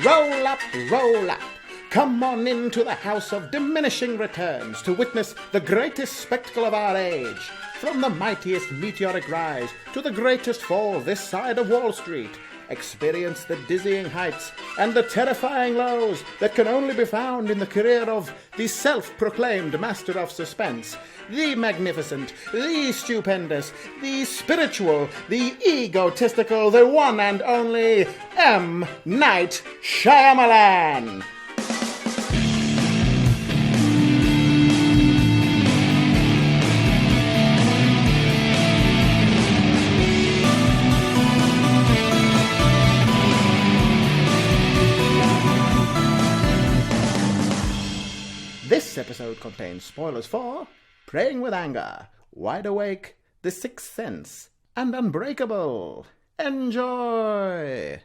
Roll up, roll up. Come on into the house of diminishing returns to witness the greatest spectacle of our age. From the mightiest meteoric rise to the greatest fall this side of Wall Street, experience the dizzying heights and the terrifying lows that can only be found in the career of the self-proclaimed master of suspense, the magnificent, the stupendous, the spiritual, the egotistical, the one and only M. Night Shyamalan. This episode contains spoilers for Praying with Anger, Wide Awake, The Sixth Sense, and Unbreakable. Enjoy!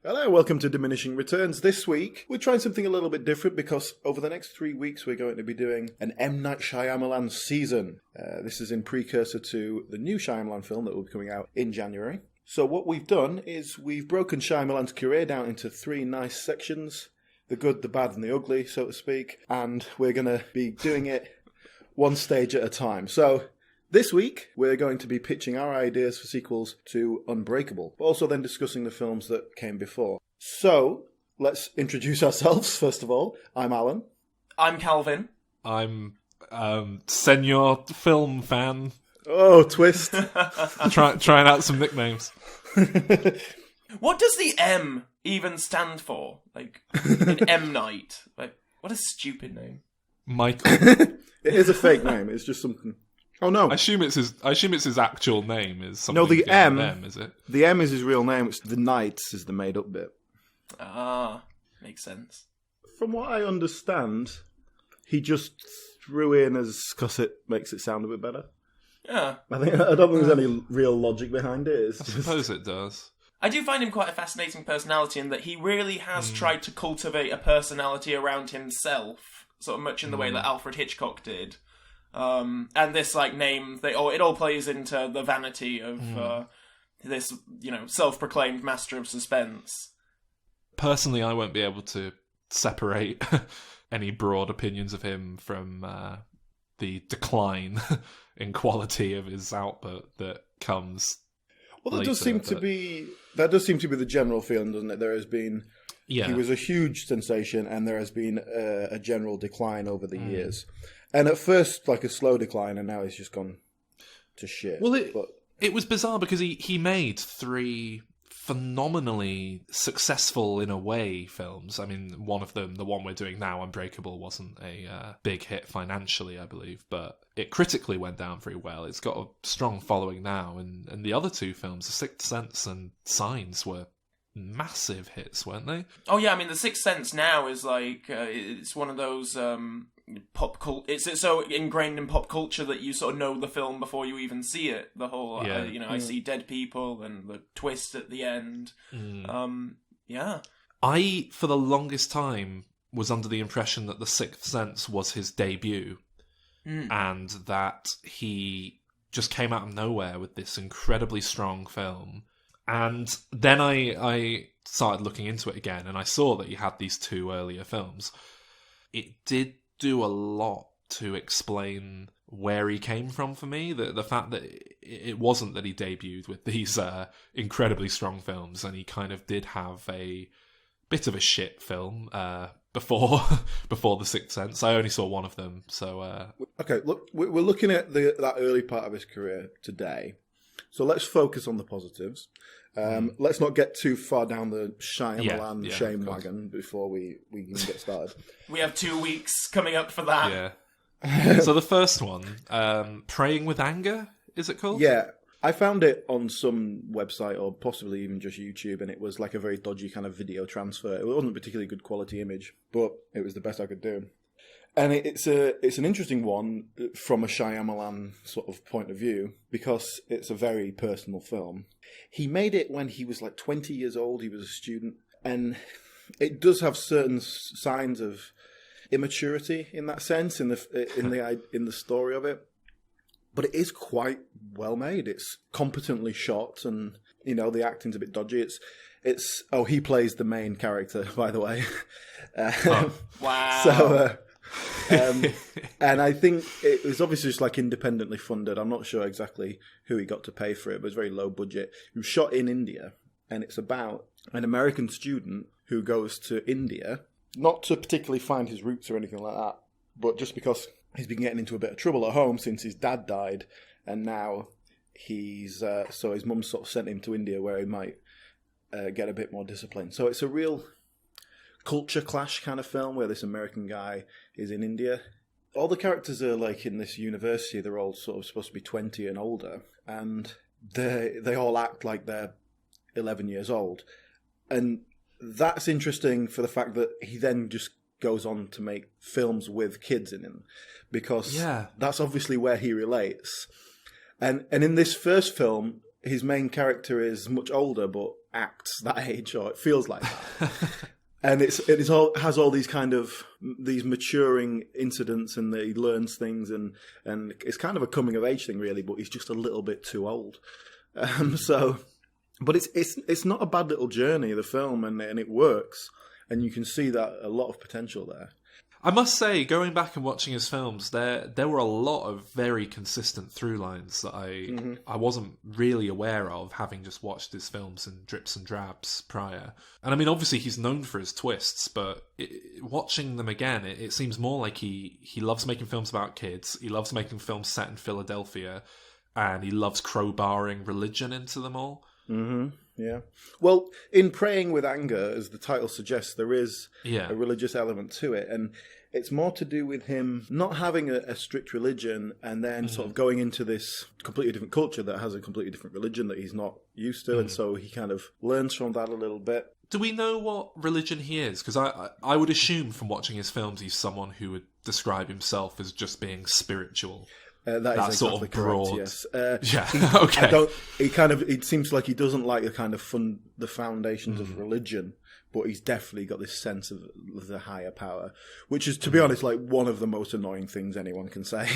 Hello, welcome to Diminishing Returns. This week, we're trying something a little bit different because over the next 3 weeks, we're going to be doing an M. Night Shyamalan season. This is in precursor to the new Shyamalan film that will be coming out in January. So what we've done is we've broken Shyamalan's career down into 3 nice sections. The good, the bad, and the ugly, so to speak. And we're going to be doing it one stage at a time. So this week, we're going to be pitching our ideas for sequels to Unbreakable, but also then discussing the films that came before. So let's introduce ourselves, first of all. I'm Alan. I'm Calvin. I'm senior film fan. Oh, twist. Trying out some nicknames. What does the M even stand for? Like, in M Night? Like, what a stupid name. Michael. It is a fake name. It's just something. Oh no! I assume it's his actual name. Is something no, the M. Is it? The M is his real name. It's the Knights is the made up bit. Ah, makes sense. From what I understand, he just threw in as because it makes it sound a bit better. Yeah. I don't think there's any real logic behind it. It's I suppose it does. I do find him quite a fascinating personality in that he really has tried to cultivate a personality around himself, sort of much in the way that Alfred Hitchcock did. And this name, it all plays into the vanity of this, self-proclaimed master of suspense. Personally, I won't be able to separate any broad opinions of him from the decline in quality of his output that comes. Well, that later, does seem to be the general feeling, doesn't it? There has been, he was a huge sensation, and there has been a general decline over the years. And at first, like a slow decline, and now he's just gone to shit. Well, it was bizarre because he made 3 phenomenally successful, in a way, films. I mean, one of them, the one we're doing now, Unbreakable, wasn't a big hit financially, I believe, but it critically went down very well. It's got a strong following now, and the other 2 films, The Sixth Sense and Signs, were massive hits, weren't they? Oh yeah, I mean, The Sixth Sense now is it's one of those pop cult. It's so ingrained in pop culture that you sort of know the film before you even see it. The whole, I see dead people and the twist at the end. Yeah. I, for the longest time, was under the impression that The Sixth Sense was his debut, and that he just came out of nowhere with this incredibly strong film. And then I started looking into it again, and I saw that he had these 2 earlier films. It did do a lot to explain where he came from for me. The fact that it wasn't that he debuted with these incredibly strong films, and he kind of did have a bit of a shit film before The Sixth Sense. I only saw one of them, so... Okay, look, we're looking at that early part of his career today. So let's focus on the positives. Let's not get too far down the Shyamalan shame wagon before we can get started. We have 2 weeks coming up for that. Yeah. So the first one, Praying with Anger, is it called? Yeah. I found it on some website or possibly even just YouTube, and it was like a very dodgy kind of video transfer. It wasn't a particularly good quality image, but it was the best I could do. And it's an interesting one from a Shyamalan sort of point of view because it's a very personal film. He made it when he was like 20 years old. He was a student, and it does have certain signs of immaturity in that sense in the story of it. but it is quite well made. It's competently shot, and the acting's a bit dodgy. It's he plays the main character, by the way. Wow. So, and I think it was obviously just like independently funded. I'm not sure exactly who he got to pay for it, but it's very low budget. It was shot in India, and it's about an American student who goes to India, not to particularly find his roots or anything like that, but just because he's been getting into a bit of trouble at home since his dad died, and now so his mum sort of sent him to India where he might get a bit more discipline. So it's a real culture clash kind of film where this American guy is in India. All the characters are like in this university. They're all sort of supposed to be 20 and older, and they all act like they're 11 years old. And that's interesting for the fact that he then just goes on to make films with kids in him, because that's obviously where he relates. And in this first film, his main character is much older but acts that age, or it feels like that. And it has all these kind of these maturing incidents, and that he learns things, and it's kind of a coming of age thing really, but he's just a little bit too old. But it's not a bad little journey, the film, and it works, and you can see that a lot of potential there. I must say, going back and watching his films, there were a lot of very consistent through lines that I wasn't really aware of, having just watched his films in drips and drabs prior. And I mean, obviously he's known for his twists, but watching them again, it seems more like he loves making films about kids, he loves making films set in Philadelphia, and he loves crowbarring religion into them all. Mm-hmm. Yeah. Well, in Praying with Anger, as the title suggests, there is a religious element to it, and it's more to do with him not having a strict religion and then sort of going into this completely different culture that has a completely different religion that he's not used to, and so he kind of learns from that a little bit. Do we know what religion he is? Because I would assume from watching his films he's someone who would describe himself as just being spiritual. That is exactly sort of correct, broad. Yes. Okay. It seems like he doesn't like the kind of the foundations of religion, but he's definitely got this sense of the higher power, which is, to be honest, like one of the most annoying things anyone can say.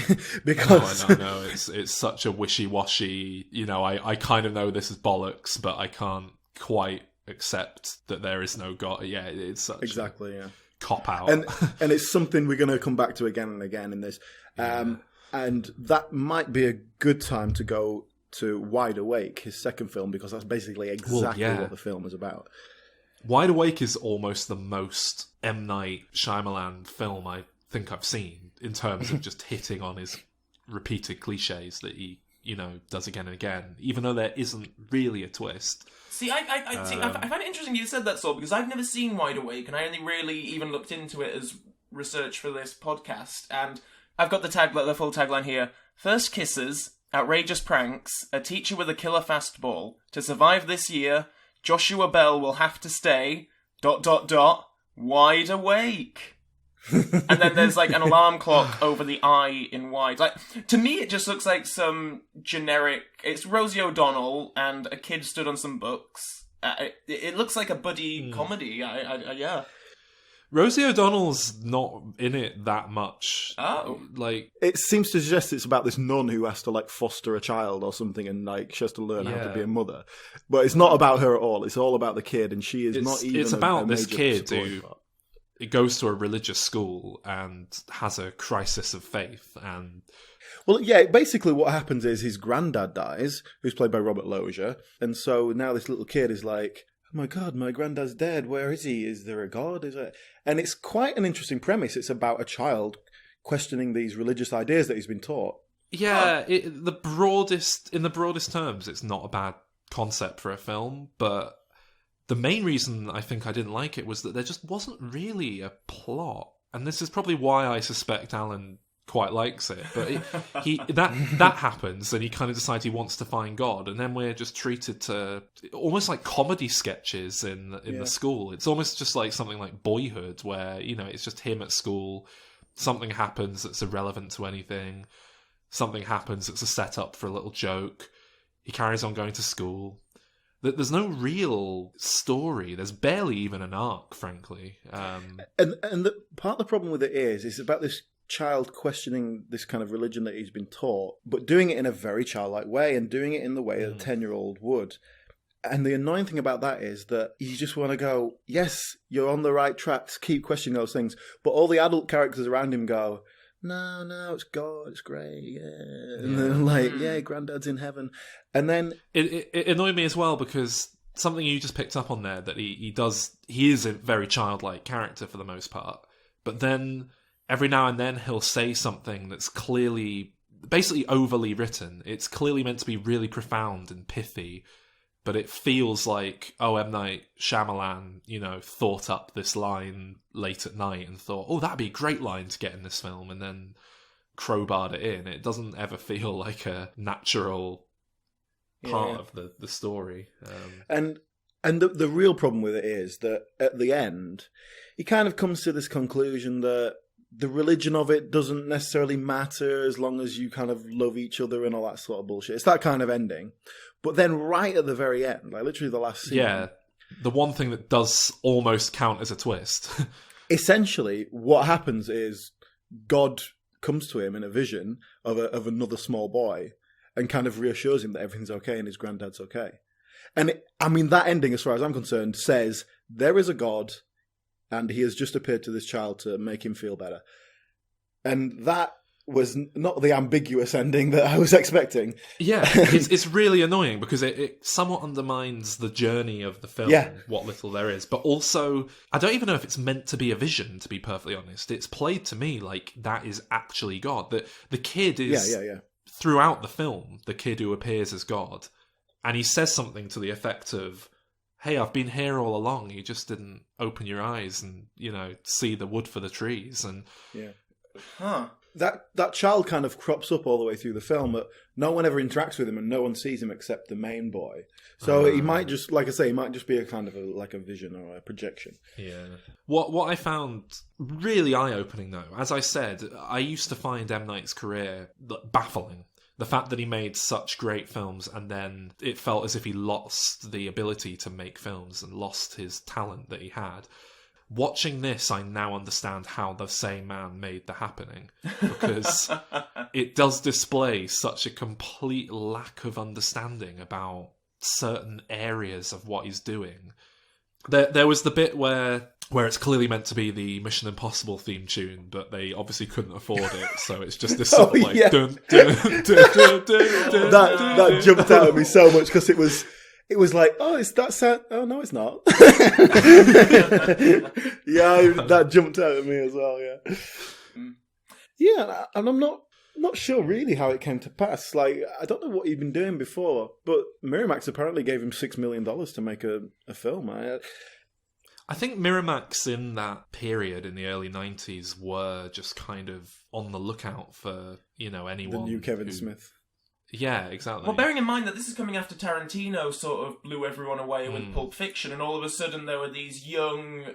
Because no, it's such a wishy-washy, I kind of know this is bollocks, but I can't quite accept that there is no God. Yeah, it's such exactly, cop out. And it's something we're going to come back to again and again in this. And that might be a good time to go to Wide Awake, his second film, because that's basically exactly what the film is about. Wide Awake is almost the most M. Night Shyamalan film I think I've seen, in terms of just hitting on his repeated cliches that he, does again and again, even though there isn't really a twist. See, I find it interesting you said that, Saul, because I've never seen Wide Awake, and I only really even looked into it as research for this podcast, and I've got the full tagline here. First kisses, outrageous pranks, a teacher with a killer fastball. To survive this year, Joshua Bell will have to stay... ... wide awake. And then there's like an alarm clock over the I in wide. Like, to me, it just looks like some generic... It's Rosie O'Donnell and a kid stood on some books. It looks like a buddy comedy. Yeah. Rosie O'Donnell's not in it that much. Oh. Like, it seems to suggest it's about this nun who has to like foster a child or something, and like she has to learn how to be a mother. But it's not about her at all. It's all about the kid, and she is not even. It's about this kid who goes to a religious school and has a crisis of faith. And well, yeah, basically what happens is his granddad dies, who's played by Robert Loggia, and so now this little kid is like, oh my God, my granddad's dead. Where is he? Is there a God? Is it? And it's quite an interesting premise. It's about a child questioning these religious ideas that he's been taught. Yeah, in the broadest terms, it's not a bad concept for a film, but the main reason I think I didn't like it was that there just wasn't really a plot. And this is probably why I suspect Alan quite likes it, but that happens, and he kind of decides he wants to find God, and then we're just treated to almost like comedy sketches in the school. It's almost just like something like Boyhood, where it's just him at school. Something happens that's irrelevant to anything. Something happens that's a setup for a little joke. He carries on going to school. There's no real story. There's barely even an arc, frankly. And part of the problem with it is it's about this child questioning this kind of religion that he's been taught, but doing it in a very childlike way and doing it in the way that a 10-year-old would. And the annoying thing about that is that you just want to go, yes, you're on the right tracks, keep questioning those things. But all the adult characters around him go, no, it's God, it's great, yeah. And they're like, yeah, Granddad's in heaven. And then... It annoyed me as well because something you just picked up on there, that he is a very childlike character for the most part. But then every now and then he'll say something that's clearly, basically overly written. It's clearly meant to be really profound and pithy. But it feels like, M. Night Shyamalan, thought up this line late at night and thought, that'd be a great line to get in this film, and then crowbarred it in. It doesn't ever feel like a natural part of the story. And the real problem with it is that at the end, he kind of comes to this conclusion that the religion of it doesn't necessarily matter as long as you kind of love each other and all that sort of bullshit. It's that kind of ending. But then right at the very end, like literally the last scene... Yeah, the one thing that does almost count as a twist. Essentially, what happens is God comes to him in a vision of another small boy and kind of reassures him that everything's okay and his granddad's okay. And that ending, as far as I'm concerned, says there is a God and he has just appeared to this child to make him feel better. And that was not the ambiguous ending that I was expecting. Yeah, it's really annoying because it somewhat undermines the journey of the film, what little there is. But also, I don't even know if it's meant to be a vision, to be perfectly honest. It's played to me like that is actually God. The kid is, throughout the film, the kid who appears as God. And he says something to the effect of, hey, I've been here all along. You just didn't open your eyes and, see the wood for the trees. And That child kind of crops up all the way through the film, but no one ever interacts with him and no one sees him except the main boy. So he might just, like I say, he might just be a kind of like a vision or a projection. Yeah. What I found really eye-opening, though, as I said, I used to find M. Night's career baffling. The fact that he made such great films and then it felt as if he lost the ability to make films and lost his talent that he had. Watching this, I now understand how the same man made The Happening, because it does display such a complete lack of understanding about certain areas of what he's doing. There was the bit where it's clearly meant to be the Mission Impossible theme tune, but they obviously couldn't afford it, so it's just this sort of like... Dun, dun, dun, dun, dun, dun, that jumped out at me so much, because it was like, it's that sound. Oh, no, it's not. That jumped out at me as well, yeah. Yeah, and I'm not sure really how it came to pass. Like, I don't know what he'd been doing before, but Miramax apparently gave him $6 million to make a film. I think Miramax in that period in the early 90s were just kind of on the lookout for, anyone. The new Kevin Smith. Yeah, exactly. Well, bearing in mind that this is coming after Tarantino sort of blew everyone away with Pulp Fiction, and all of a sudden there were these young,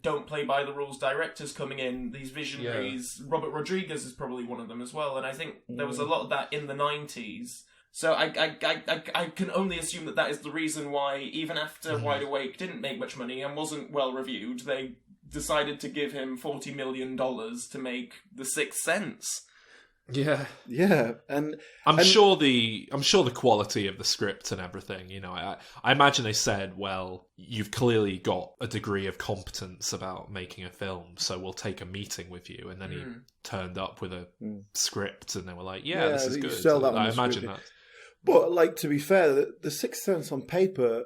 don't play by the rules directors coming in, these visionaries. Yeah. Robert Rodriguez is probably one of them as well, and I think there was a lot of that in the 90s. So I can only assume that is the reason why, even after Wide Awake didn't make much money and wasn't well reviewed, they decided to give him $40 million to make The Sixth Sense. Yeah, and I'm sure the quality of the script and everything, I imagine they said, well, you've clearly got a degree of competence about making a film, so we'll take a meeting with you. And then he turned up with a script, and they were like, this is good. Sell that I imagine that. But like, to be fair, the Sixth Sense on paper,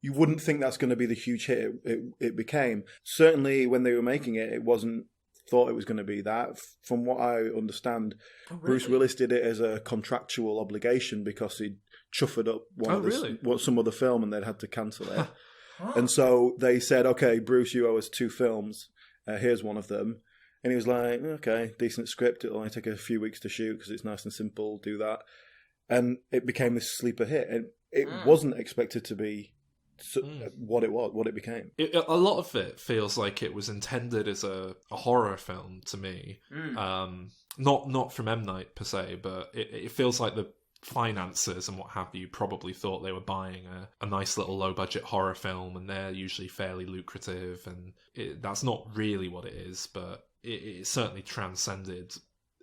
you wouldn't think that's going to be the huge hit it became. Certainly, when they were making it, it wasn't thought it was going to be that. From what I understand, Bruce Willis did it as a contractual obligation because he'd chuffed up some other film and they'd had to cancel it. And so they said, okay, Bruce, you owe us 2 films. Here's one of them. And he was like, okay, decent script. It'll only take a few weeks to shoot because it's nice and simple. Do that. And it became this sleeper hit. And it wasn't expected to be what it became. A lot of it feels like it was intended as a horror film to me. Not from M. Night per se, but it feels like the financiers and what have you probably thought they were buying a nice little low budget horror film, and they're usually fairly lucrative, and that's not really what it is. But it certainly transcended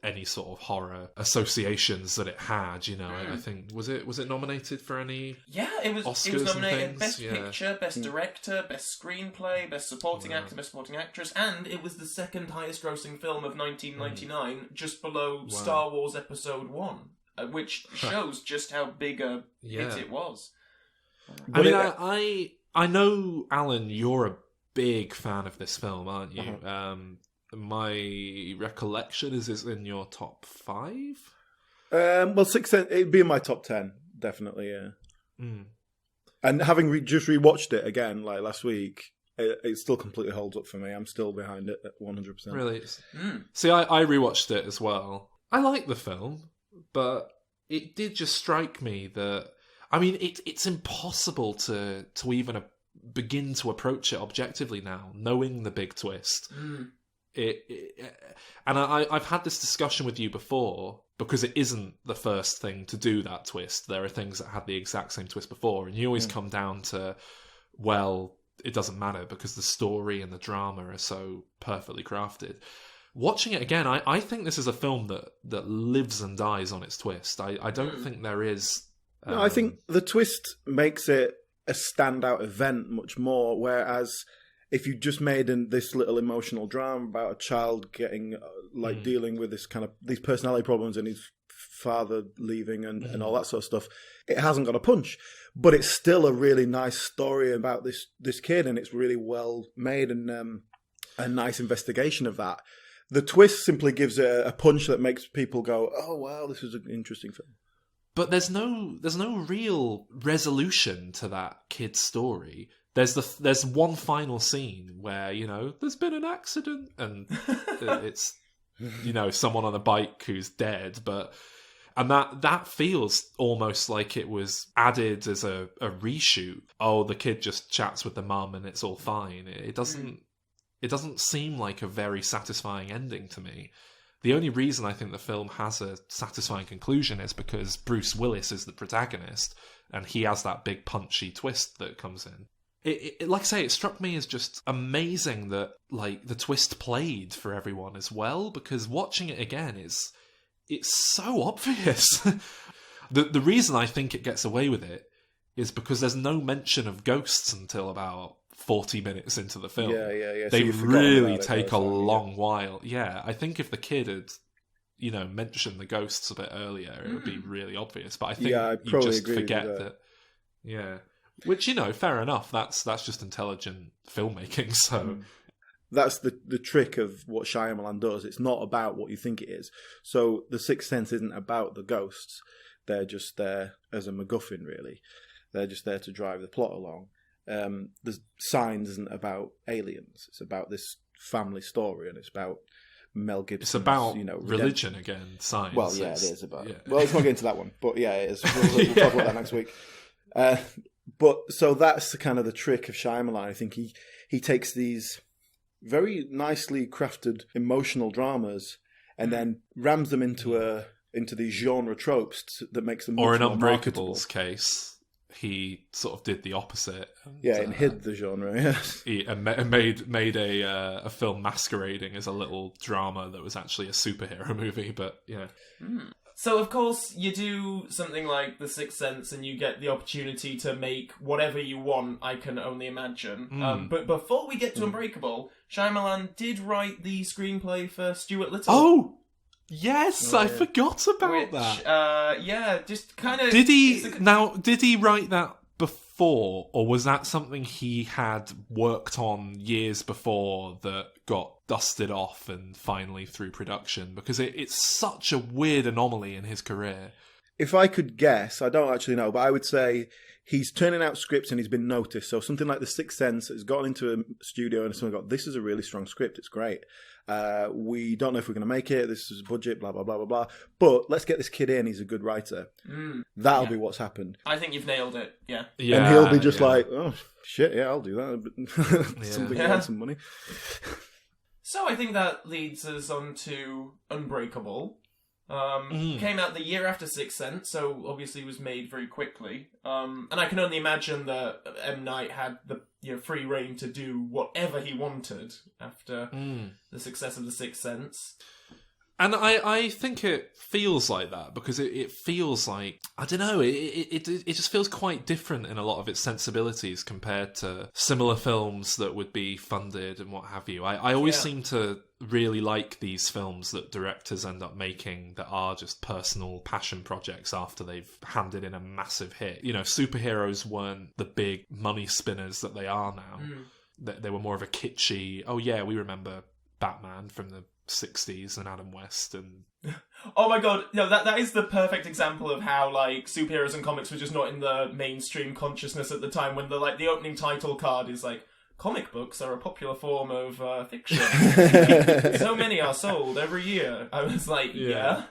any sort of horror associations that it had. I think was it nominated for any? Yeah, it was Oscars nominated Best and things? Picture, Best Director, Best Screenplay, Best Supporting Actor, Best Supporting Actress, and it was the second highest grossing film of 1999, just below Star Wars Episode 1, which shows just how big a hit it was. I know, Alan, you're a big fan of this film, aren't you? My recollection is it's in your top 5? Well, Sixth Sense, it'd be in my top 10, definitely, yeah. And having just rewatched it again, like last week, it still completely holds up for me. I'm still behind it at 100%. Really? See, I rewatched it as well. I like the film, but it did just strike me that, I mean, it's impossible to even begin to approach it objectively now, knowing the big twist. And I've had this discussion with you before, because it isn't the first thing to do that twist. There are things that had the exact same twist before, and you always come down to, well, it doesn't matter because the story and the drama are so perfectly crafted. Watching it again, I think this is a film that lives and dies on its twist. I don't think there is... No, I think the twist makes it a standout event much more, whereas if you just made this little emotional drama about a child getting dealing with these personality problems and his father leaving and all that sort of stuff, it hasn't got a punch. But it's still a really nice story about this kid, and it's really well made and a nice investigation of that. The twist simply gives it a punch that makes people go, "Oh wow, this is an interesting film." But there's no real resolution to that kid's story. There's one final scene where, there's been an accident and it's, someone on a bike who's dead, and that feels almost like it was added as a reshoot. Oh, the kid just chats with the mum and it's all fine. It doesn't seem like a very satisfying ending to me. The only reason I think the film has a satisfying conclusion is because Bruce Willis is the protagonist and he has that big punchy twist that comes in. It like I say, it struck me as just amazing that the twist played for everyone as well, because watching it again it's so obvious. The reason I think it gets away with it is because there's no mention of ghosts until about 40 minutes into the film. Yeah. They really take a long while. Yeah, I think if the kid had, mentioned the ghosts a bit earlier, it would be really obvious. But I think you just forget that. Yeah. Which, fair enough. That's just intelligent filmmaking. So that's the trick of what Shyamalan does. It's not about what you think it is. So The Sixth Sense isn't about the ghosts. They're just there as a MacGuffin, really. They're just there to drive the plot along. The Signs isn't about aliens. It's about this family story, and it's about Mel Gibson. It's about religion again. Signs. Well, yeah, it is about. Yeah. Well, let's not get into that one, but yeah, it is. We'll talk about that next week. But so that's the trick of Shyamalan. I think he takes these very nicely crafted emotional dramas and then rams them into these genre tropes that makes them. Or in Unbreakable's case, he sort of did the opposite. And hid the genre. Yeah, he made a film masquerading as a little drama that was actually a superhero movie. But yeah. So, of course, you do something like The Sixth Sense and you get the opportunity to make whatever you want, I can only imagine. But before we get to Unbreakable, Shyamalan did write the screenplay for Stuart Little. Oh! Yes, I forgot about that. Just kind of... Did he write that before, or was that something he had worked on years before that got dusted off and finally through production? Because it's such a weird anomaly in his career. If I could guess, I don't actually know, but I would say he's turning out scripts and he's been noticed. So something like The Sixth Sense has gotten into a studio and someone got, this is a really strong script, it's great. We don't know if we're going to make it, this is budget, blah, blah, blah, blah, blah. But let's get this kid in, he's a good writer. That'll be what's happened. I think you've nailed it, yeah. And he'll be just like, oh, shit, yeah, I'll do that. Somebody wants some money. So I think that leads us on to Unbreakable. Came out the year after Sixth Sense, so obviously was made very quickly. And I can only imagine that M. Night had the free reign to do whatever he wanted after the success of the Sixth Sense. And I think it feels like that because it feels like, I don't know, it just feels quite different in a lot of its sensibilities compared to similar films that would be funded and what have you. I always seem to really like these films that directors end up making that are just personal passion projects after they've handed in a massive hit. Superheroes weren't the big money spinners that they are now. They were more of a kitschy, oh yeah, we remember Batman from the 60s and Adam West and oh my god, no, that is the perfect example of how like superheroes and comics were just not in the mainstream consciousness at the time, when the opening title card is like, comic books are a popular form of fiction. So many are sold every year. I was like, yeah.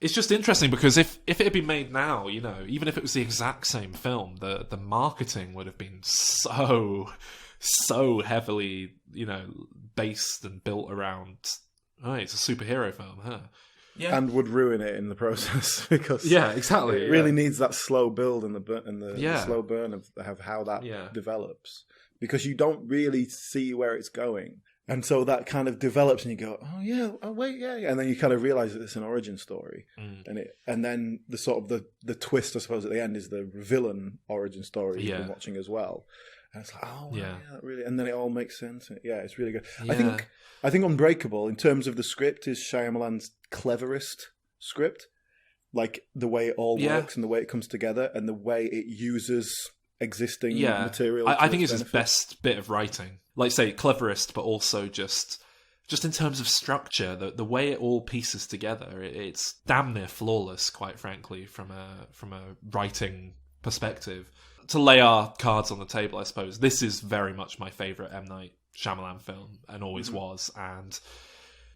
It's just interesting because if it had been made now, even if it was the exact same film, the marketing would have been so heavily, based and built around, it's a superhero film, huh? Yeah. And would ruin it in the process because exactly. It really needs that slow build and the slow burn of how that develops, because you don't really see where it's going. And so that kind of develops, and you go, "Oh yeah, oh wait, yeah," and then you kind of realize that it's an origin story, and then the sort of the twist, I suppose, at the end is the villain origin story you've been watching as well. And it's like, oh, wow, yeah, really, and then it all makes sense. Yeah, it's really good. Yeah. I think Unbreakable, in terms of the script, is Shyamalan's cleverest script. Like the way it all works and the way it comes together and the way it uses existing material. I think it's his best bit of writing. Like say cleverest, but also just in terms of structure, the way it all pieces together, it's damn near flawless, quite frankly, from a writing perspective. To lay our cards on the table, I suppose, this is very much my favourite M. Night Shyamalan film, and always was, and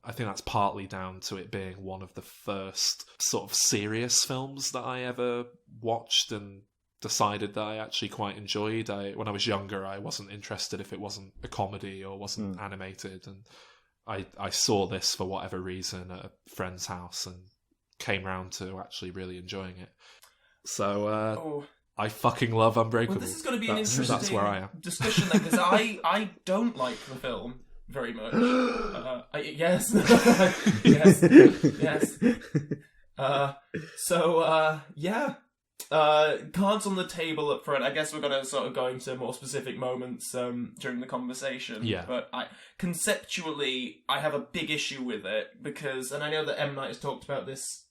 I think that's partly down to it being one of the first sort of serious films that I ever watched and decided that I actually quite enjoyed. When I was younger, I wasn't interested if it wasn't a comedy or wasn't animated, and I saw this for whatever reason at a friend's house and came round to actually really enjoying it. So I fucking love Unbreakable. Well, this is going to be an interesting that's where I am. discussion then, because I don't like the film very much. Yes. Yes. Cards on the table up front. I guess we're going to sort of go into more specific moments during the conversation. Yeah. But conceptually, I have a big issue with it because, and I know that M. Night has talked about this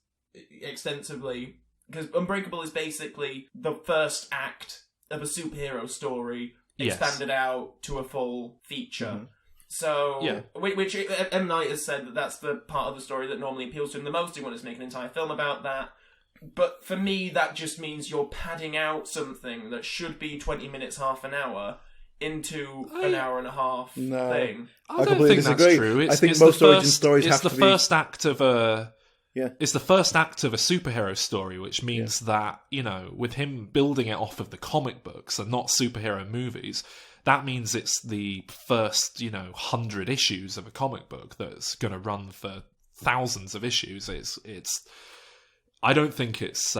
extensively, because Unbreakable is basically the first act of a superhero story expanded out to a full feature. Mm-hmm. So, which M. Night has said that that's the part of the story that normally appeals to him the most. He wants to make an entire film about that. But for me, that just means you're padding out something that should be 20 minutes, half an hour, into an hour and a half thing. I don't think that's true. I think most origin stories have to be... It's the first act of a... Yeah. It's the first act of a superhero story, which means that, with him building it off of the comic books and not superhero movies, that means it's the first, 100 issues of a comic book that's going to run for thousands of issues. I don't think it's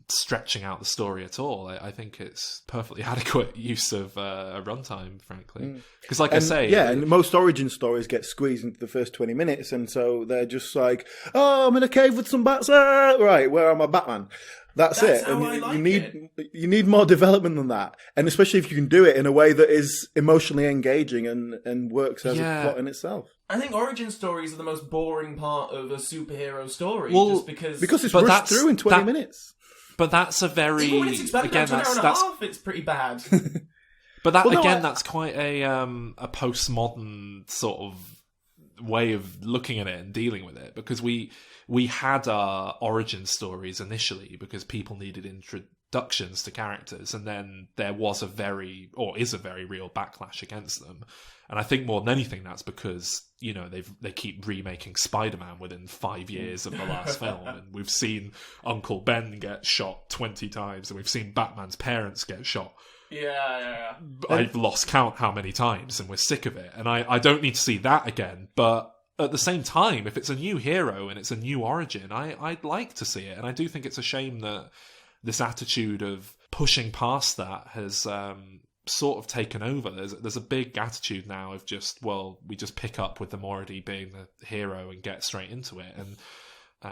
stretching out the story at all. I think it's perfectly adequate use of a runtime, frankly. Because, I say... Yeah, and most origin stories get squeezed into the first 20 minutes, and so they're just like, oh, I'm in a cave with some bats. Right, where am I, Batman? That's it. How and you need more development than that. And especially if you can do it in a way that is emotionally engaging and works as a plot in itself. I think origin stories are the most boring part of a superhero story, just because it's rushed through in 20 minutes. But that's a very... Even when it's expanded out to an hour and a half, it's pretty bad. But that's quite a postmodern sort of way of looking at it and dealing with it, because we had our origin stories initially because people needed introductions to characters, and then there was is a very real backlash against them. And I think more than anything, that's because, they keep remaking Spider-Man within 5 years of the last film. And we've seen Uncle Ben get shot 20 times, and we've seen Batman's parents get shot. Yeah. I've lost count how many times, and we're sick of it. And I don't need to see that again, but at the same time, if it's a new hero and it's a new origin, I'd like to see it. And I do think it's a shame that this attitude of pushing past that has sort of taken over. There's a big attitude now of just, well, we just pick up with them already being the hero and get straight into it. And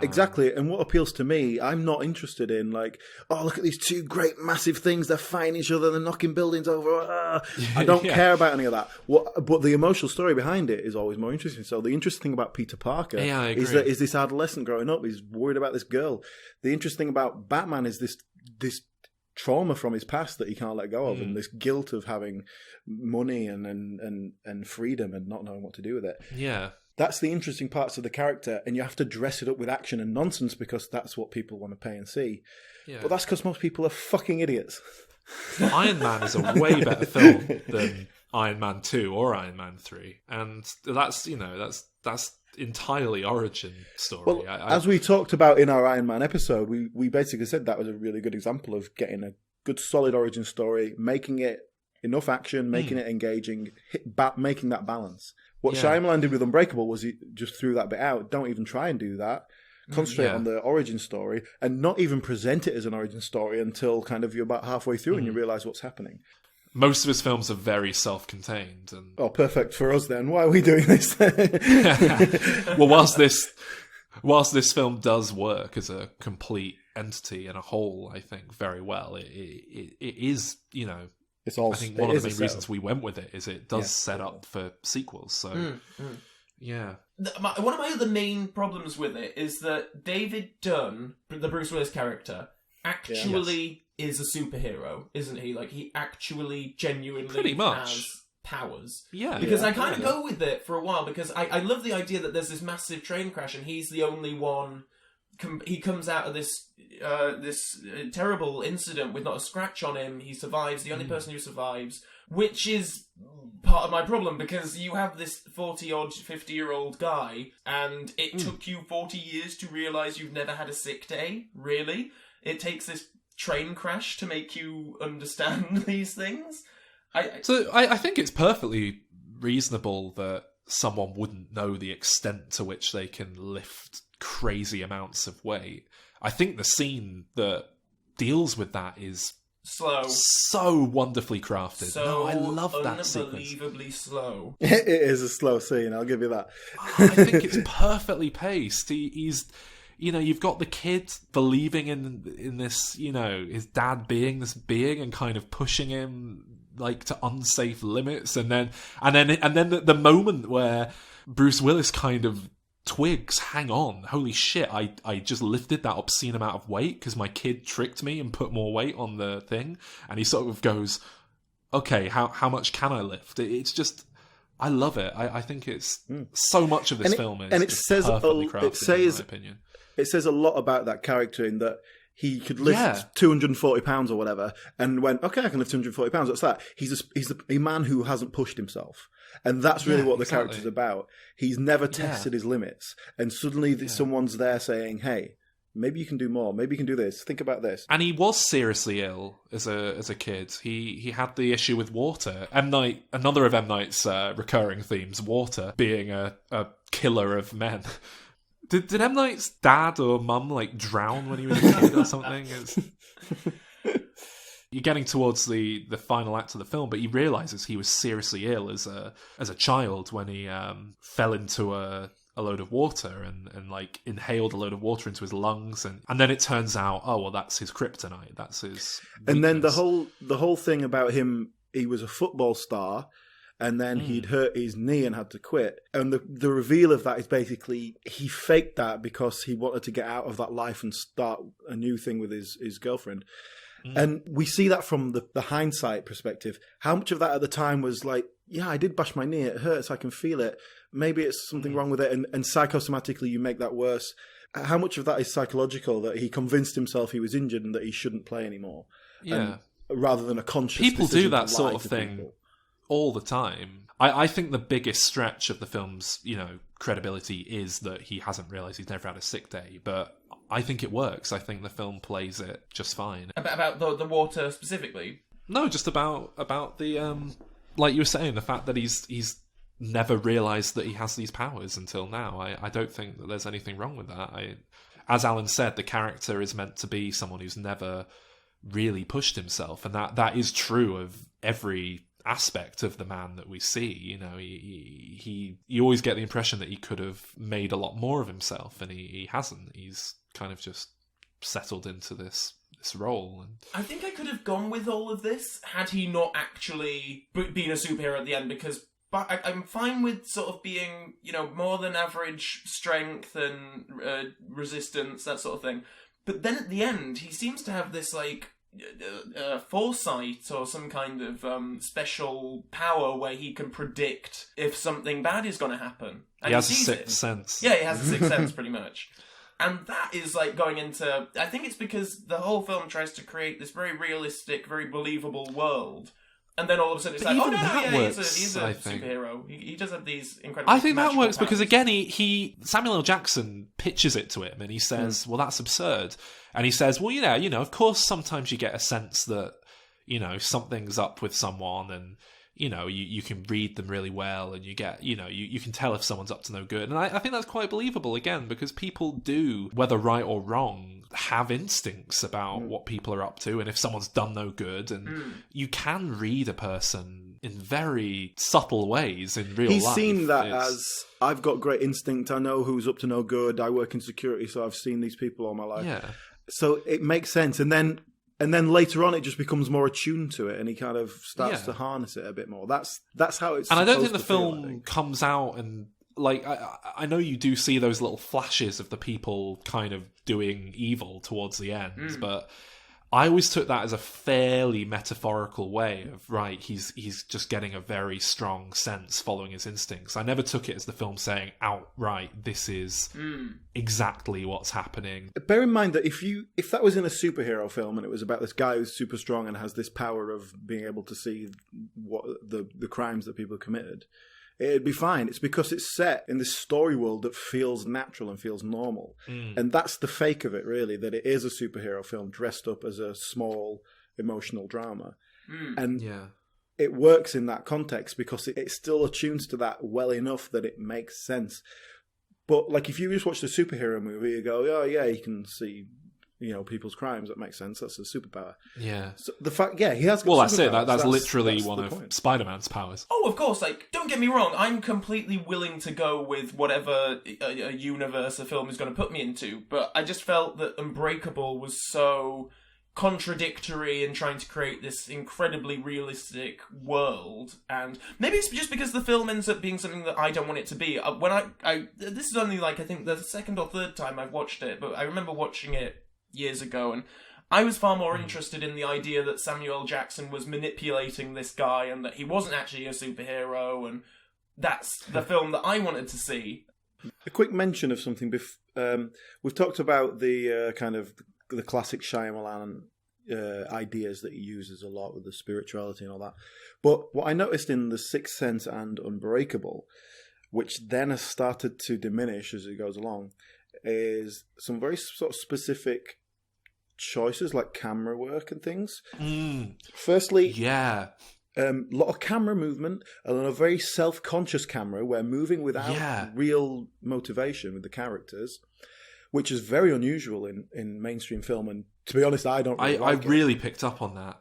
exactly. And what appeals to me, I'm not interested in like, oh, look at these two great massive things, they're fighting each other, they're knocking buildings over. I don't care about any of that. But the emotional story behind it is always more interesting. So the interesting thing about Peter Parker is this adolescent growing up. He's worried about this girl. The interesting thing about Batman is this trauma from his past that he can't let go of, and this guilt of having money and freedom and not knowing what to do with it. Yeah. That's the interesting parts of the character, and you have to dress it up with action and nonsense because that's what people want to pay and see. Yeah. But that's because most people are fucking idiots. Iron Man is a way better film than Iron Man 2 or Iron Man 3. And that's entirely origin story. Well, as we talked about in our Iron Man episode, we basically said that was a really good example of getting a good solid origin story, making it enough action, making it engaging, making that balance. What Shyamalan did with Unbreakable was he just threw that bit out. Don't even try and do that. Concentrate on the origin story and not even present it as an origin story until kind of you're about halfway through and you realise what's happening. Most of his films are very self-contained. And oh, perfect for us then. Why are we doing this? Well, whilst this film does work as a complete entity and a whole, I think, very well, it is, you know, I think one of the main reasons we went with it is it does set up for sequels. So, yeah. One of my other main problems with it is that David Dunn, the Bruce Willis character, actually is a superhero, isn't he? Like, he actually genuinely pretty much has powers. Yeah. Because I kind of go with it for a while, because I love the idea that there's this massive train crash and he's the only one. He comes out of this terrible incident with not a scratch on him. He survives, the only person who survives, which is part of my problem, because you have this 40-odd, 50-year-old guy, and it took you 40 years to realise you've never had a sick day, really? It takes this train crash to make you understand these things? I think it's perfectly reasonable that someone wouldn't know the extent to which they can lift crazy amounts of weight. I think the scene that deals with that is so wonderfully crafted. I love that sequence. Unbelievably slow. It is a slow scene, I'll give you that. I think it's perfectly paced. He's, you know, you've got the kid believing in this, you know, his dad being this being and kind of pushing him like to unsafe limits, and then the moment where Bruce Willis kind of twigs, hang on, holy shit, I just lifted that obscene amount of weight because my kid tricked me and put more weight on the thing, and he sort of goes, okay, how much can I lift? It's just, I love it. I think it's so much of this film is perfectly crafted, in my opinion. It says a lot about that character in that he could lift 240 pounds or whatever and went, okay, I can lift 240 pounds. What's that? He's a man who hasn't pushed himself. And that's really what the character's about. He's never tested his limits. And suddenly someone's there saying, hey, maybe you can do more. Maybe you can do this. Think about this. And he was seriously ill as a kid. He had the issue with water. Another of M. Night's recurring themes, water, being a killer of men. Did M. Night's dad or mum like drown when he was a kid or something? You're getting towards the final act of the film, but he realizes he was seriously ill as a child when he fell into a load of water and like inhaled a load of water into his lungs, and then it turns out, oh well, that's his kryptonite. That's his weakness. And then the whole thing about him, he was a football star. And then he'd hurt his knee and had to quit. And the reveal of that is basically he faked that because he wanted to get out of that life and start a new thing with his girlfriend. And we see that from the hindsight perspective. How much of that at the time was like, yeah, I did bash my knee, it hurts, I can feel it. Maybe it's something wrong with it, and psychosomatically you make that worse. How much of that is psychological, that he convinced himself he was injured and that he shouldn't play anymore? Yeah. Rather than a conscious people decision do that to sort lie of to thing people. All the time. I think the biggest stretch of the film's, you know, credibility is that he hasn't realised he's never had a sick day, but I think it works. I think the film plays it just fine. About the water specifically? No, just about the like you were saying, the fact that he's never realised that he has these powers until now. I don't think that there's anything wrong with that. As Alan said, the character is meant to be someone who's never really pushed himself, and that is true of every aspect of the man that we see. You know, you always get the impression that he could have made a lot more of himself, and he hasn't. He's kind of just settled into this role. And I think I could have gone with all of this had he not actually been a superhero at the end, because I'm fine with sort of being, you know, more than average strength and resistance, that sort of thing. But then at the end, he seems to have this, like, foresight or some kind of special power where he can predict if something bad is going to happen. And he has a sixth sense. Yeah, he has a sixth sense, pretty much. And that is, like, going into... I think it's because the whole film tries to create this very realistic, very believable world. And then all of a sudden it's like, oh, no, yeah, he's a superhero. He does have these incredible... I think that works powers. because, again, Samuel L. Jackson pitches it to him, and he says, well, that's absurd. And he says, well, yeah, you know, of course sometimes you get a sense that, you know, something's up with someone, and, you know, you can read them really well, and you get, you know, you can tell if someone's up to no good. And I think that's quite believable, again, because people do, whether right or wrong, have instincts about what people are up to, and if someone's done no good, and you can read a person in very subtle ways in real life. He's seen that as, I've got great instinct, I know who's up to no good, I work in security, so I've seen these people all my life. Yeah. So it makes sense, and then later on, it just becomes more attuned to it, and he kind of starts to harness it a bit more. That's how it's. And I don't think the film comes out and, like, I know you do see those little flashes of the people kind of doing evil towards the end, but I always took that as a fairly metaphorical way of, right, he's just getting a very strong sense following his instincts. I never took it as the film saying outright, this is exactly what's happening. Bear in mind that if that was in a superhero film and it was about this guy who's super strong and has this power of being able to see what the crimes that people committed, it'd be fine. It's because it's set in this story world that feels natural and feels normal. And that's the fake of it, really, that it is a superhero film dressed up as a small emotional drama. And it works in that context because it still attunes to that well enough that it makes sense. But, like, if you just watch the superhero movie, you go, oh, yeah, you can see, you know, people's crimes. That makes sense. That's a superpower. Yeah. So the fact, he has got well, that's it. superpowers. That's literally one of point. Spider-Man's powers. Oh, of course. Like, don't get me wrong. I'm completely willing to go with whatever a universe a film is going to put me into. But I just felt that Unbreakable was so contradictory in trying to create this incredibly realistic world, and maybe it's just because the film ends up being something that I don't want it to be. When I this is only, like, I think the second or third time I've watched it, but I remember watching it years ago, and I was far more interested in the idea that Samuel L. Jackson was manipulating this guy and that he wasn't actually a superhero, and that's the film that I wanted to see. A quick mention of something. We've talked about the kind of the classic Shyamalan ideas that he uses a lot with the spirituality and all that. But what I noticed in The Sixth Sense and Unbreakable, which then has started to diminish as it goes along, is some very sort of specific choices like camera work and things. Firstly, a lot of camera movement and a very self-conscious camera where moving without real motivation with the characters, which is very unusual in mainstream film. And to be honest, I don't really like I really picked up on that.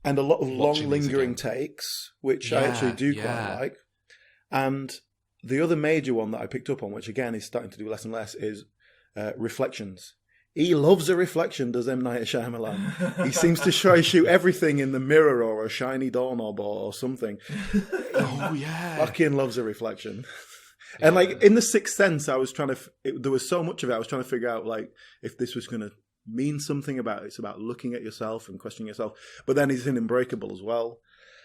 And a lot of long lingering takes, which I actually do quite like. And the other major one that I picked up on, which again is starting to do less and less, is reflections. He loves a reflection, does M. Night Shyamalan. He seems to try to shoot everything in the mirror or a shiny doorknob or something. Oh, yeah. Fucking loves a reflection. And, like, in The Sixth Sense, I was trying to... there was so much of it, I was trying to figure out, like, if this was going to mean something about it. It's about looking at yourself and questioning yourself. But then it's in Unbreakable as well.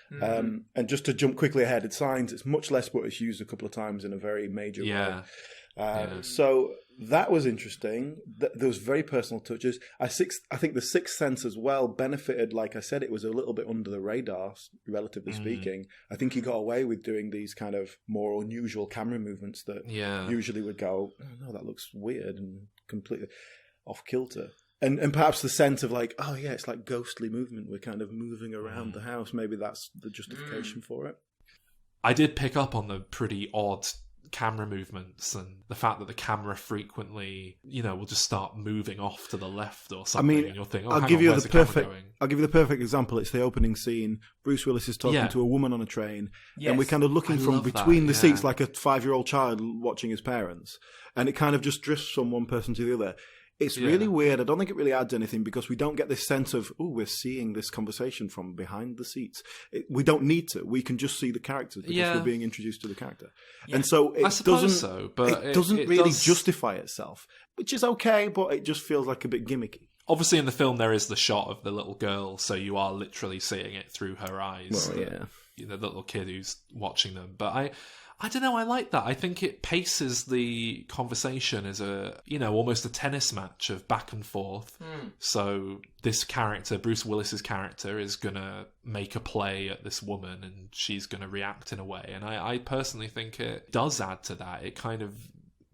And just to jump quickly ahead, it's Signs. It's much less, but it's used a couple of times in a very major way. So that was interesting. There was very personal touches. I think The Sixth Sense as well benefited. Like I said, it was a little bit under the radar, relatively speaking. I think he got away with doing these kind of more unusual camera movements that usually would go, oh, no, that looks weird and completely off kilter. And perhaps the sense of, like, oh yeah, it's like ghostly movement. We're kind of moving around the house. Maybe that's the justification for it. I did pick up on the pretty odd camera movements and the fact that the camera frequently, will just start moving off to the left or something. And you'll think, I'll give you the perfect example. It's the opening scene. Bruce Willis is talking to a woman on a train, and we're kind of looking from between the seats like a 5-year-old child watching his parents, and it kind of just drifts from one person to the other. It's really weird. I don't think it really adds anything because we don't get this sense of, we're seeing this conversation from behind the seats. We don't need to. We can just see the characters because we're being introduced to the character. Yeah. And so it doesn't really justify itself, which is okay, but it just feels like a bit gimmicky. Obviously, in the film, there is the shot of the little girl, so you are literally seeing it through her eyes. Well, yeah. The little kid who's watching them. But I don't know, I like that. I think it paces the conversation as almost a tennis match of back and forth. So this character, Bruce Willis's character, is going to make a play at this woman and she's going to react in a way. And I personally think it does add to that. It kind of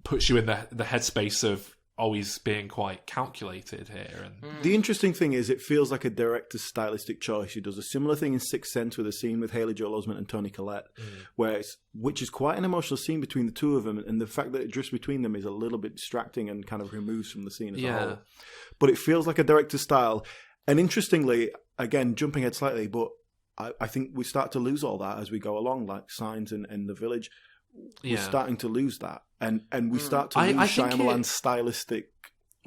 puts you in the headspace of always being quite calculated here. And the interesting thing is it feels like a director's stylistic choice. He does a similar thing in Sixth Sense with a scene with Haley Joel Osment and Toni Collette, which is quite an emotional scene between the two of them, and the fact that it drifts between them is a little bit distracting and kind of removes from the scene as a whole. But it feels like a director's style. And interestingly, again, jumping ahead slightly, but I think we start to lose all that as we go along, like Signs and The Village. We're starting to lose that, and we start to lose Shyamalan's stylistic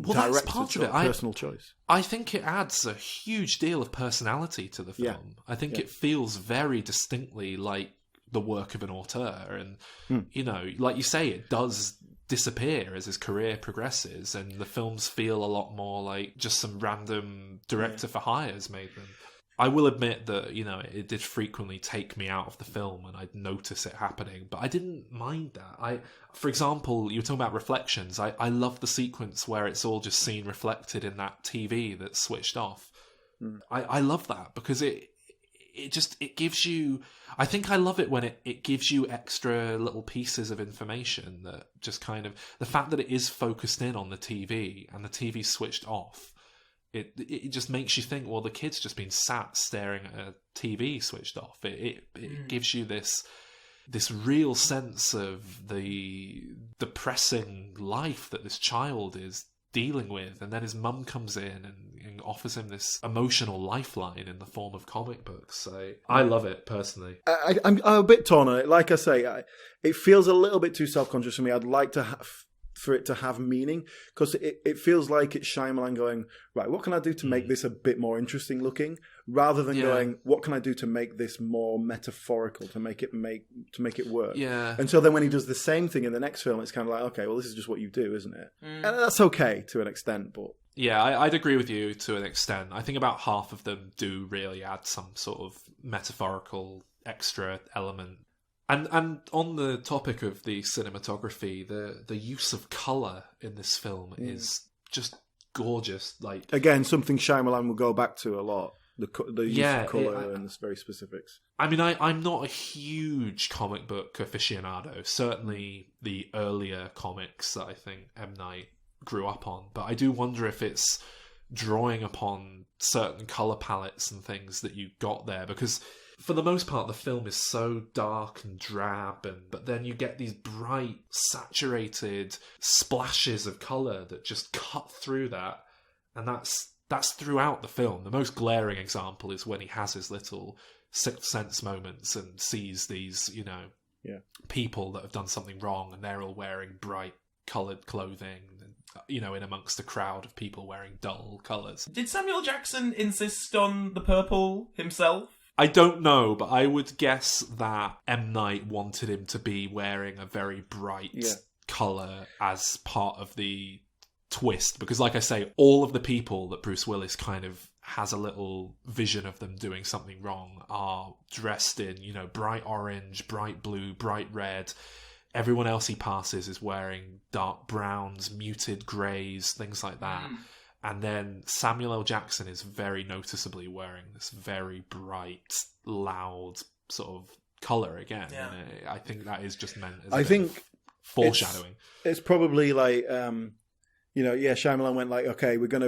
personal choice. I think it adds a huge deal of personality to the film. I think it feels very distinctly like the work of an auteur, and like you say, it does disappear as his career progresses, and the films feel a lot more like just some random director for hires made them. I will admit that, it did frequently take me out of the film and I'd notice it happening, but I didn't mind that. For example, you were talking about reflections. I love the sequence where it's all just seen reflected in that TV that's switched off. I love that because it gives you... I think I love it when it gives you extra little pieces of information that just kind of... The fact that it is focused in on the TV and the TV's switched off, It just makes you think, well, the kid's just been sat staring at a TV switched off. It gives you this real sense of the depressing life that this child is dealing with. And then his mum comes in and offers him this emotional lifeline in the form of comic books. So I love it, personally. I'm a bit torn on it. Like I say, it feels a little bit too self-conscious for me. I'd like to for it to have meaning, because it feels like it's Shyamalan going, right, what can I do to make this a bit more interesting looking, rather than going, what can I do to make this more metaphorical, to make it work. And so then when he does the same thing in the next film, it's kind of like, okay, well, this is just what you do, isn't it? And that's okay to an extent, but I'd agree with you to an extent. I think about half of them do really add some sort of metaphorical extra element. And on the topic of the cinematography, the use of colour in this film is just gorgeous. Like, again, something Shyamalan will go back to a lot. The use of colour and the very specifics. I mean, I'm not a huge comic book aficionado. Certainly the earlier comics that I think M. Night grew up on. But I do wonder if it's drawing upon certain colour palettes and things that you got there, because... For the most part, the film is so dark and drab, but then you get these bright, saturated splashes of colour that just cut through that, and that's throughout the film. The most glaring example is when he has his little Sixth Sense moments and sees these, people that have done something wrong, and they're all wearing bright coloured clothing, in amongst a crowd of people wearing dull colours. Did Samuel Jackson insist on the purple himself? I don't know, but I would guess that M. Night wanted him to be wearing a very bright colour as part of the twist. Because, like I say, all of the people that Bruce Willis kind of has a little vision of them doing something wrong are dressed in, bright orange, bright blue, bright red. Everyone else he passes is wearing dark browns, muted greys, things like that. And then Samuel L. Jackson is very noticeably wearing this very bright, loud sort of colour again. Yeah. And I think that is just meant as foreshadowing. It's probably like, Shyamalan went like, okay, we're going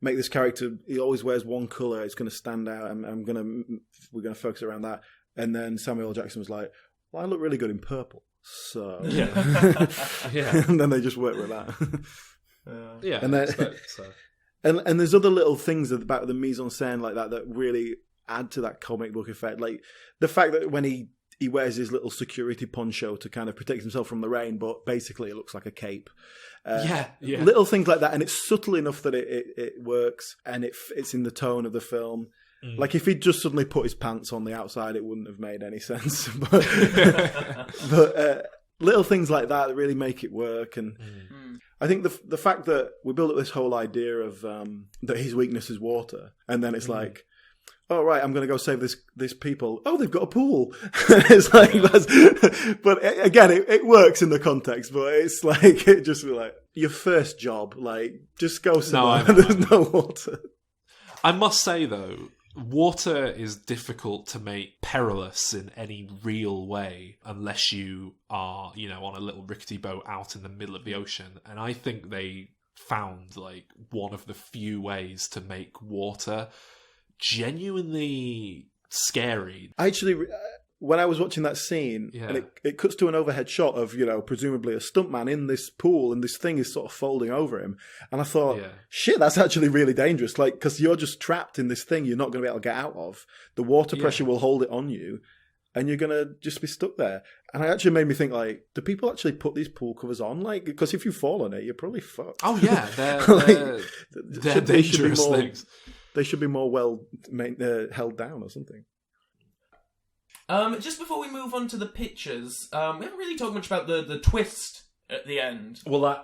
make this character, he always wears one colour, it's going to stand out, and we're going to focus around that. And then Samuel L. Jackson was like, well, I look really good in purple. So, yeah. And then they just work with that. Yeah, and then, so. and there's other little things about the mise en scène like that really add to that comic book effect. Like the fact that when he wears his little security poncho to kind of protect himself from the rain, but basically it looks like a cape. Little things like that, and it's subtle enough that it works, and it's in the tone of the film. Like if he'd just suddenly put his pants on the outside, it wouldn't have made any sense. But little things like that really make it work. And I think the fact that we build up this whole idea of that his weakness is water, and then it's like, oh right, I'm going to go save this people. Oh, they've got a pool. It's like that's. But again, it works in the context. But it's like it just like your first job, like just go somewhere. There's no water. I must say though, water is difficult to make perilous in any real way unless you are, on a little rickety boat out in the middle of the ocean. And I think they found like one of the few ways to make water genuinely scary. Actually, when I was watching that scene, and it cuts to an overhead shot of, presumably a stuntman in this pool, and this thing is sort of folding over him. And I thought, shit, that's actually really dangerous. Like, because you're just trapped in this thing you're not going to be able to get out of. The water pressure will hold it on you, and you're going to just be stuck there. And it actually made me think, like, do people actually put these pool covers on? Like, because if you fall on it, you're probably fucked. Oh, yeah. They're dangerous things. They should be more held down or something. Just before we move on to the pictures, we haven't really talked much about the twist at the end. Well, I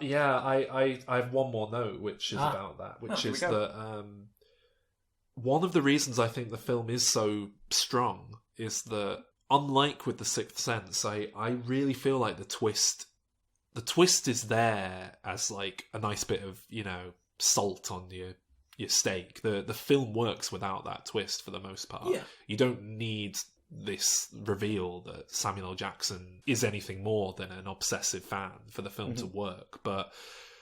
have one more note, which is about that, which is that one of the reasons I think the film is so strong is that, unlike with The Sixth Sense, I really feel like the twist is there as like a nice bit of, salt on your steak. The film works without that twist for the most part. Yeah. You don't need this reveal that Samuel L. Jackson is anything more than an obsessive fan for the film to work. But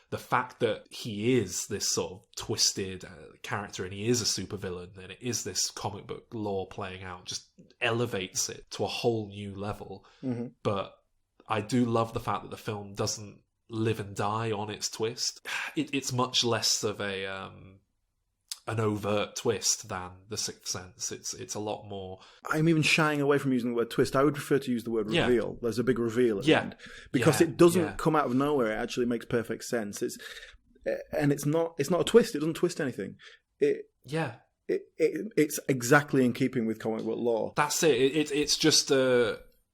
the fact that he is this sort of twisted character, and he is a supervillain, and it is this comic book lore playing out, just elevates it to a whole new level. But I do love the fact that the film doesn't live and die on its twist. It's much less of an overt twist than The Sixth Sense. It's a lot more. I'm even shying away from using the word twist. I would prefer to use the word reveal. There's a big reveal at the end, because it doesn't come out of nowhere. It actually makes perfect sense. It's not a twist. It doesn't twist anything. It's exactly in keeping with comic book lore. That's it. It's just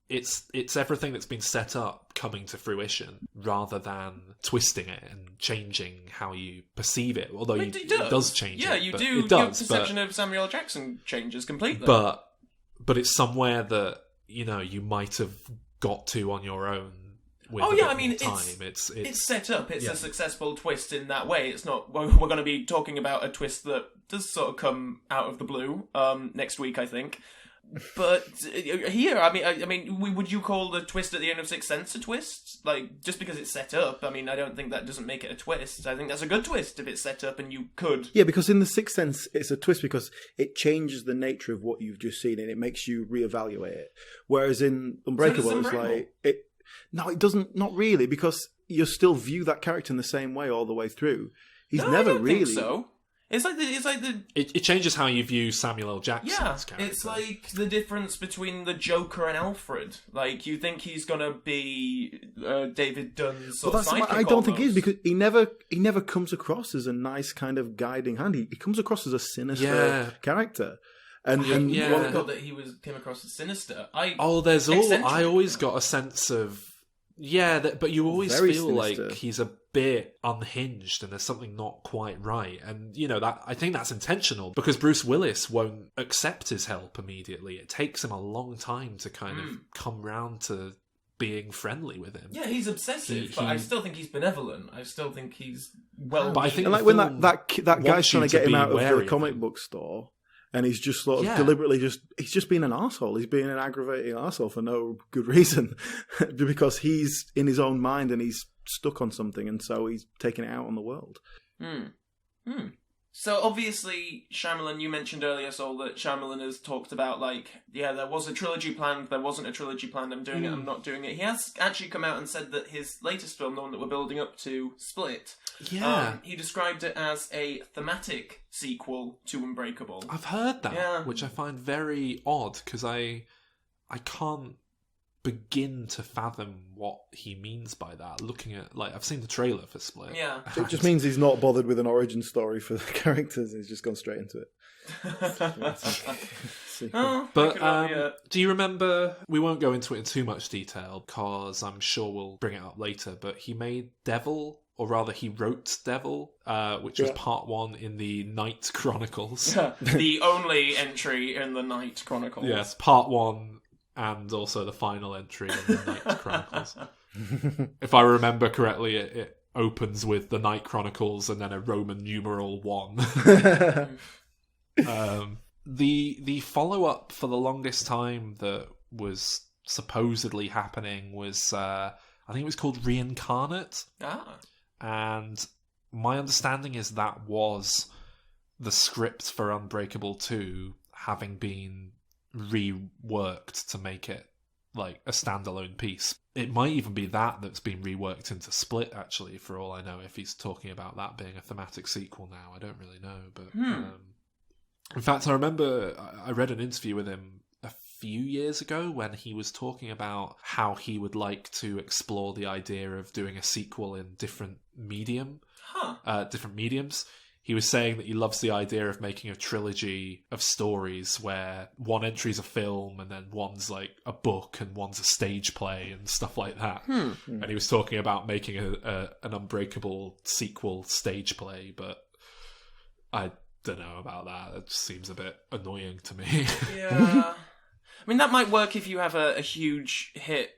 it's everything that's been set up coming to fruition, rather than twisting it and changing how you perceive it. Although it does change. Yeah, it, you do. It does, your perception of Samuel L. Jackson changes completely. But it's somewhere that you might have got to on your own. With it's set up. It's a successful twist in that way. It's not. We're going to be talking about a twist that does sort of come out of the blue next week, I think. But here, I mean, would you call the twist at the end of Sixth Sense a twist? Like, just because it's set up, I mean, I don't think that doesn't make it a twist. I think that's a good twist if it's set up and you could. Yeah, because in the Sixth Sense, it's a twist because it changes the nature of what you've just seen, and it makes you reevaluate it. Whereas in Unbreakable, it's like no, it doesn't. Not really, because you still view that character in the same way all the way through. He's never I don't really. Think so. It changes how you view Samuel L. Jackson's character. It's like the difference between the Joker and Alfred. Like, you think he's gonna be David Dunn's sort of sidekick. I don't think he is, because he never comes across as a nice kind of guiding hand. He comes across as a sinister character. And I thought that he came across as sinister. I always got a sense of but you always feel sinister. Like he's a bit unhinged and there's something not quite right, and that I think that's intentional, because Bruce Willis won't accept his help immediately. It takes him a long time to kind of come round to being friendly with him. Yeah, he's obsessive, but I still think he's benevolent. I still think he's well. But I think, and like when that guy's trying to get him out of the comic book store. And he's just sort of deliberately he's just being an arsehole. He's being an aggravating arsehole for no good reason. Because he's in his own mind and he's stuck on something, and so he's taking it out on the world. So obviously, Shyamalan, you mentioned earlier, Sol, that Shyamalan has talked about, like, there was a trilogy planned, there wasn't a trilogy planned, I'm doing it, I'm not doing it. He has actually come out and said that his latest film, the one that we're building up to, Split, he described it as a thematic sequel to Unbreakable. I've heard that, which I find very odd, because I can't begin to fathom what he means by that. Looking at, like, I've seen the trailer for Split. Yeah. It just means he's not bothered with an origin story for the characters. He's just gone straight into it. But do you remember, we won't go into it in too much detail because I'm sure we'll bring it up later, but he made Devil, or rather he wrote Devil, which was part 1 in the Night Chronicles. The only entry in the Night Chronicles. Yes, part 1 and also the final entry in the Night Chronicles. If I remember correctly, it opens with the Night Chronicles and then a Roman numeral 1. The follow-up for the longest time that was supposedly happening was, I think it was called Reincarnate. And my understanding is that was the script for Unbreakable 2 having been reworked to make it like a standalone piece. It might even be that's been reworked into Split, actually, for all I know, if he's talking about that being a thematic sequel now. I don't really know, but in fact, I remember I read an interview with him a few years ago when he was talking about how he would like to explore the idea of doing a sequel in different mediums. He was saying that he loves the idea of making a trilogy of stories where one entry's a film and then one's like a book and one's a stage play and stuff like that. And he was talking about making an Unbreakable sequel stage play, but I don't know about that. It just seems a bit annoying to me. Yeah. I mean, that might work if you have a huge hit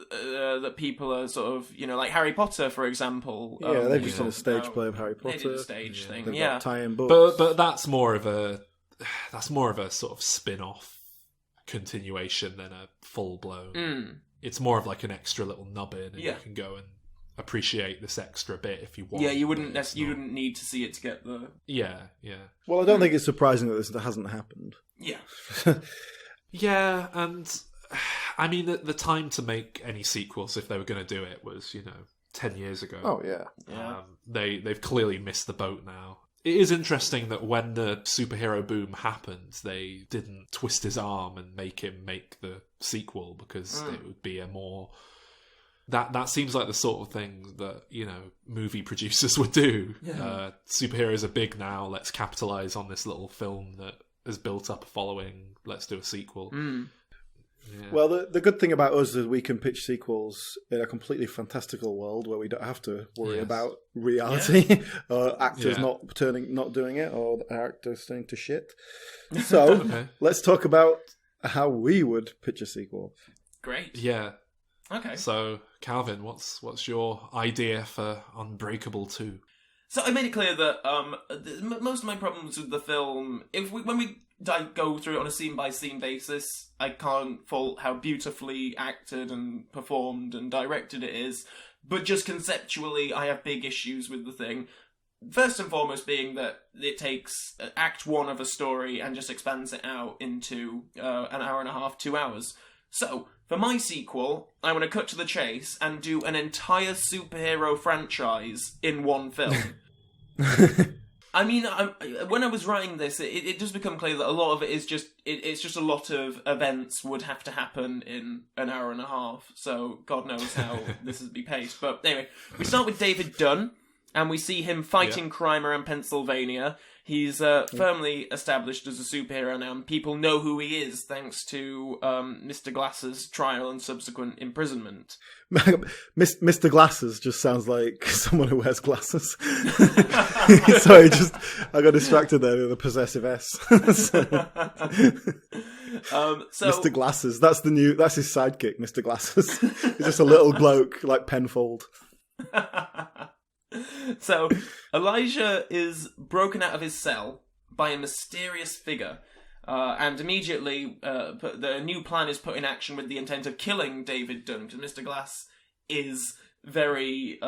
that people are sort of, like Harry Potter, for example. Yeah, they've just done a stage play of Harry Potter. They did a stage thing, They've got tie-in books. But that's more of a sort of spin-off continuation than a full-blown. It's more of like an extra little nubbin, and you can go and appreciate this extra bit if you want. Yeah, you wouldn't need to see it to get the... Yeah. Well, I don't think it's surprising that this hasn't happened. Yeah. Yeah, and I mean, the time to make any sequels, if they were going to do it, was 10 years ago. Oh yeah. They've clearly missed the boat now. It is interesting that when the superhero boom happened, they didn't twist his arm and make him make the sequel, because it would be a more... That seems like the sort of thing that, movie producers would do. Yeah. Superheroes are big now, let's capitalise on this little film that has built up a following, let's do a sequel. Yeah. Well, the good thing about us is we can pitch sequels in a completely fantastical world where we don't have to worry about reality or actors not doing it, or actors turning to shit. So let's talk about how we would pitch a sequel. Great. Yeah. Okay. So, Calvin, what's your idea for Unbreakable 2? So I made it clear that most of my problems with the film, when we go through it on a scene-by-scene basis, I can't fault how beautifully acted and performed and directed it is, but just conceptually, I have big issues with the thing. First and foremost being that it takes Act 1 of a story and just expands it out into an hour and a half, 2 hours. So, for my sequel, I want to cut to the chase and do an entire superhero franchise in one film. I mean, when I was writing this, it does become clear that a lot of it is it's just a lot of events would have to happen in an hour and a half. So God knows how this would be paced. But anyway, we start with David Dunn, and we see him fighting crime around Pennsylvania. He's firmly established as a superhero now, and people know who he is thanks to Mr. Glass's trial and subsequent imprisonment. Mr. Glasses just sounds like someone who wears glasses. Sorry, I got distracted there with a possessive S. So, Mr. Glasses, that's his sidekick, Mr. Glasses. He's just a little bloke like Penfold. So, Elijah is broken out of his cell by a mysterious figure, and immediately the new plan is put in action with the intent of killing David Dunn, because Mr. Glass is very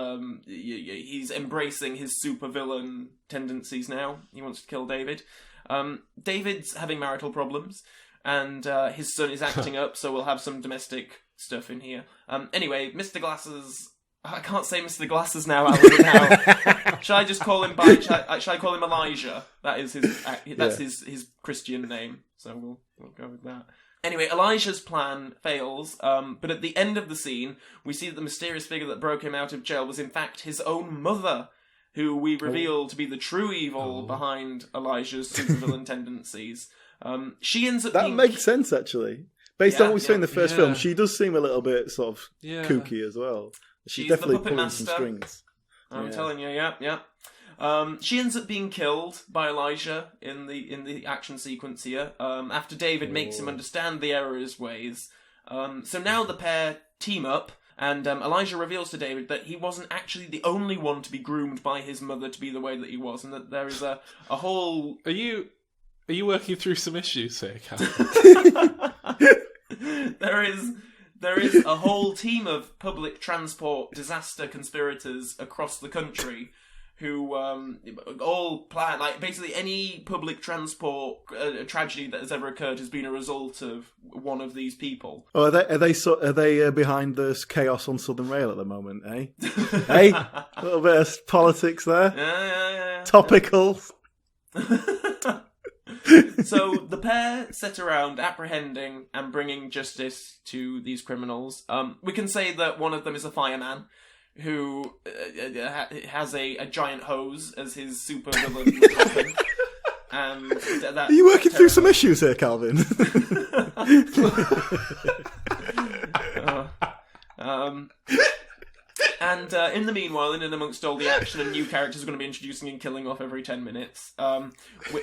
he's embracing his supervillain tendencies now. He wants to kill David. David's having marital problems, and his son is acting up, so we'll have some domestic stuff in here. Anyway, Mr. Glasses... I can't say Mr. Glasses now, Alan, now. Shall I just call him shall I call him Elijah? That is his Christian name, so we'll go with that. Anyway, Elijah's plan fails, but at the end of the scene, we see that the mysterious figure that broke him out of jail was in fact his own mother, who we reveal to be the true evil behind Elijah's supervillain tendencies. She ends up That makes sense, actually. Based on what we saw in the first film, she does seem a little bit sort of kooky as well. She's definitely pulling some strings. I'm telling you, yeah. She ends up being killed by Elijah in the action sequence here, after David makes him understand the error of his ways. So now the pair team up, and Elijah reveals to David that he wasn't actually the only one to be groomed by his mother to be the way that he was, and that there is a whole... Are you working through some issues here, Cal? There is a whole team of public transport disaster conspirators across the country who all plan, like, basically any public transport tragedy that has ever occurred has been a result of one of these people. Oh, are they behind this chaos on Southern Rail at the moment, eh? Hey, a little bit of politics there. Yeah. Topical. So the pair set around apprehending and bringing justice to these criminals. We can say that one of them is a fireman who has a giant hose as his super villain weapon. And are you working through some issues here, Calvin? And in the meanwhile, in and amongst all the action and new characters are going to be introducing and killing off every 10 minutes,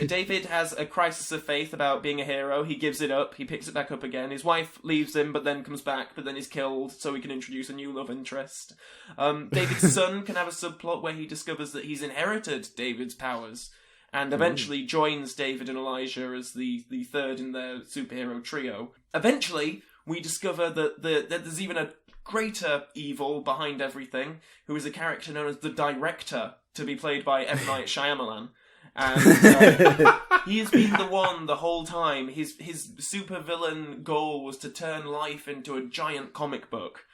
David has a crisis of faith about being a hero. He gives it up. He picks it back up again. His wife leaves him, but then comes back, but then is killed, so he can introduce a new love interest. David's son can have a subplot where he discovers that he's inherited David's powers, and eventually joins David and Elijah as the third in their superhero trio. Eventually, we discover that there's even a greater evil behind everything, who is a character known as the Director, to be played by M. Night Shyamalan. And he has been the one the whole time. His supervillain goal was to turn life into a giant comic book.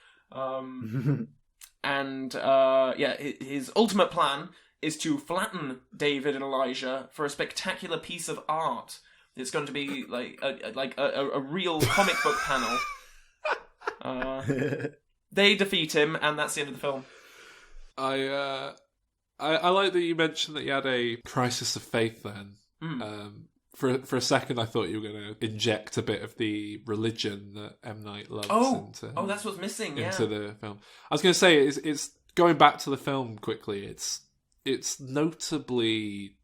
His ultimate plan is to flatten David and Elijah for a spectacular piece of art. It's going to be like a real comic book panel. They defeat him, and that's the end of the film. I like that you mentioned that you had a crisis of faith then. For a second, I thought you were going to inject a bit of the religion that M. Night loves into that's what's missing, into the film. I was going to say, it's going back to the film quickly, it's notably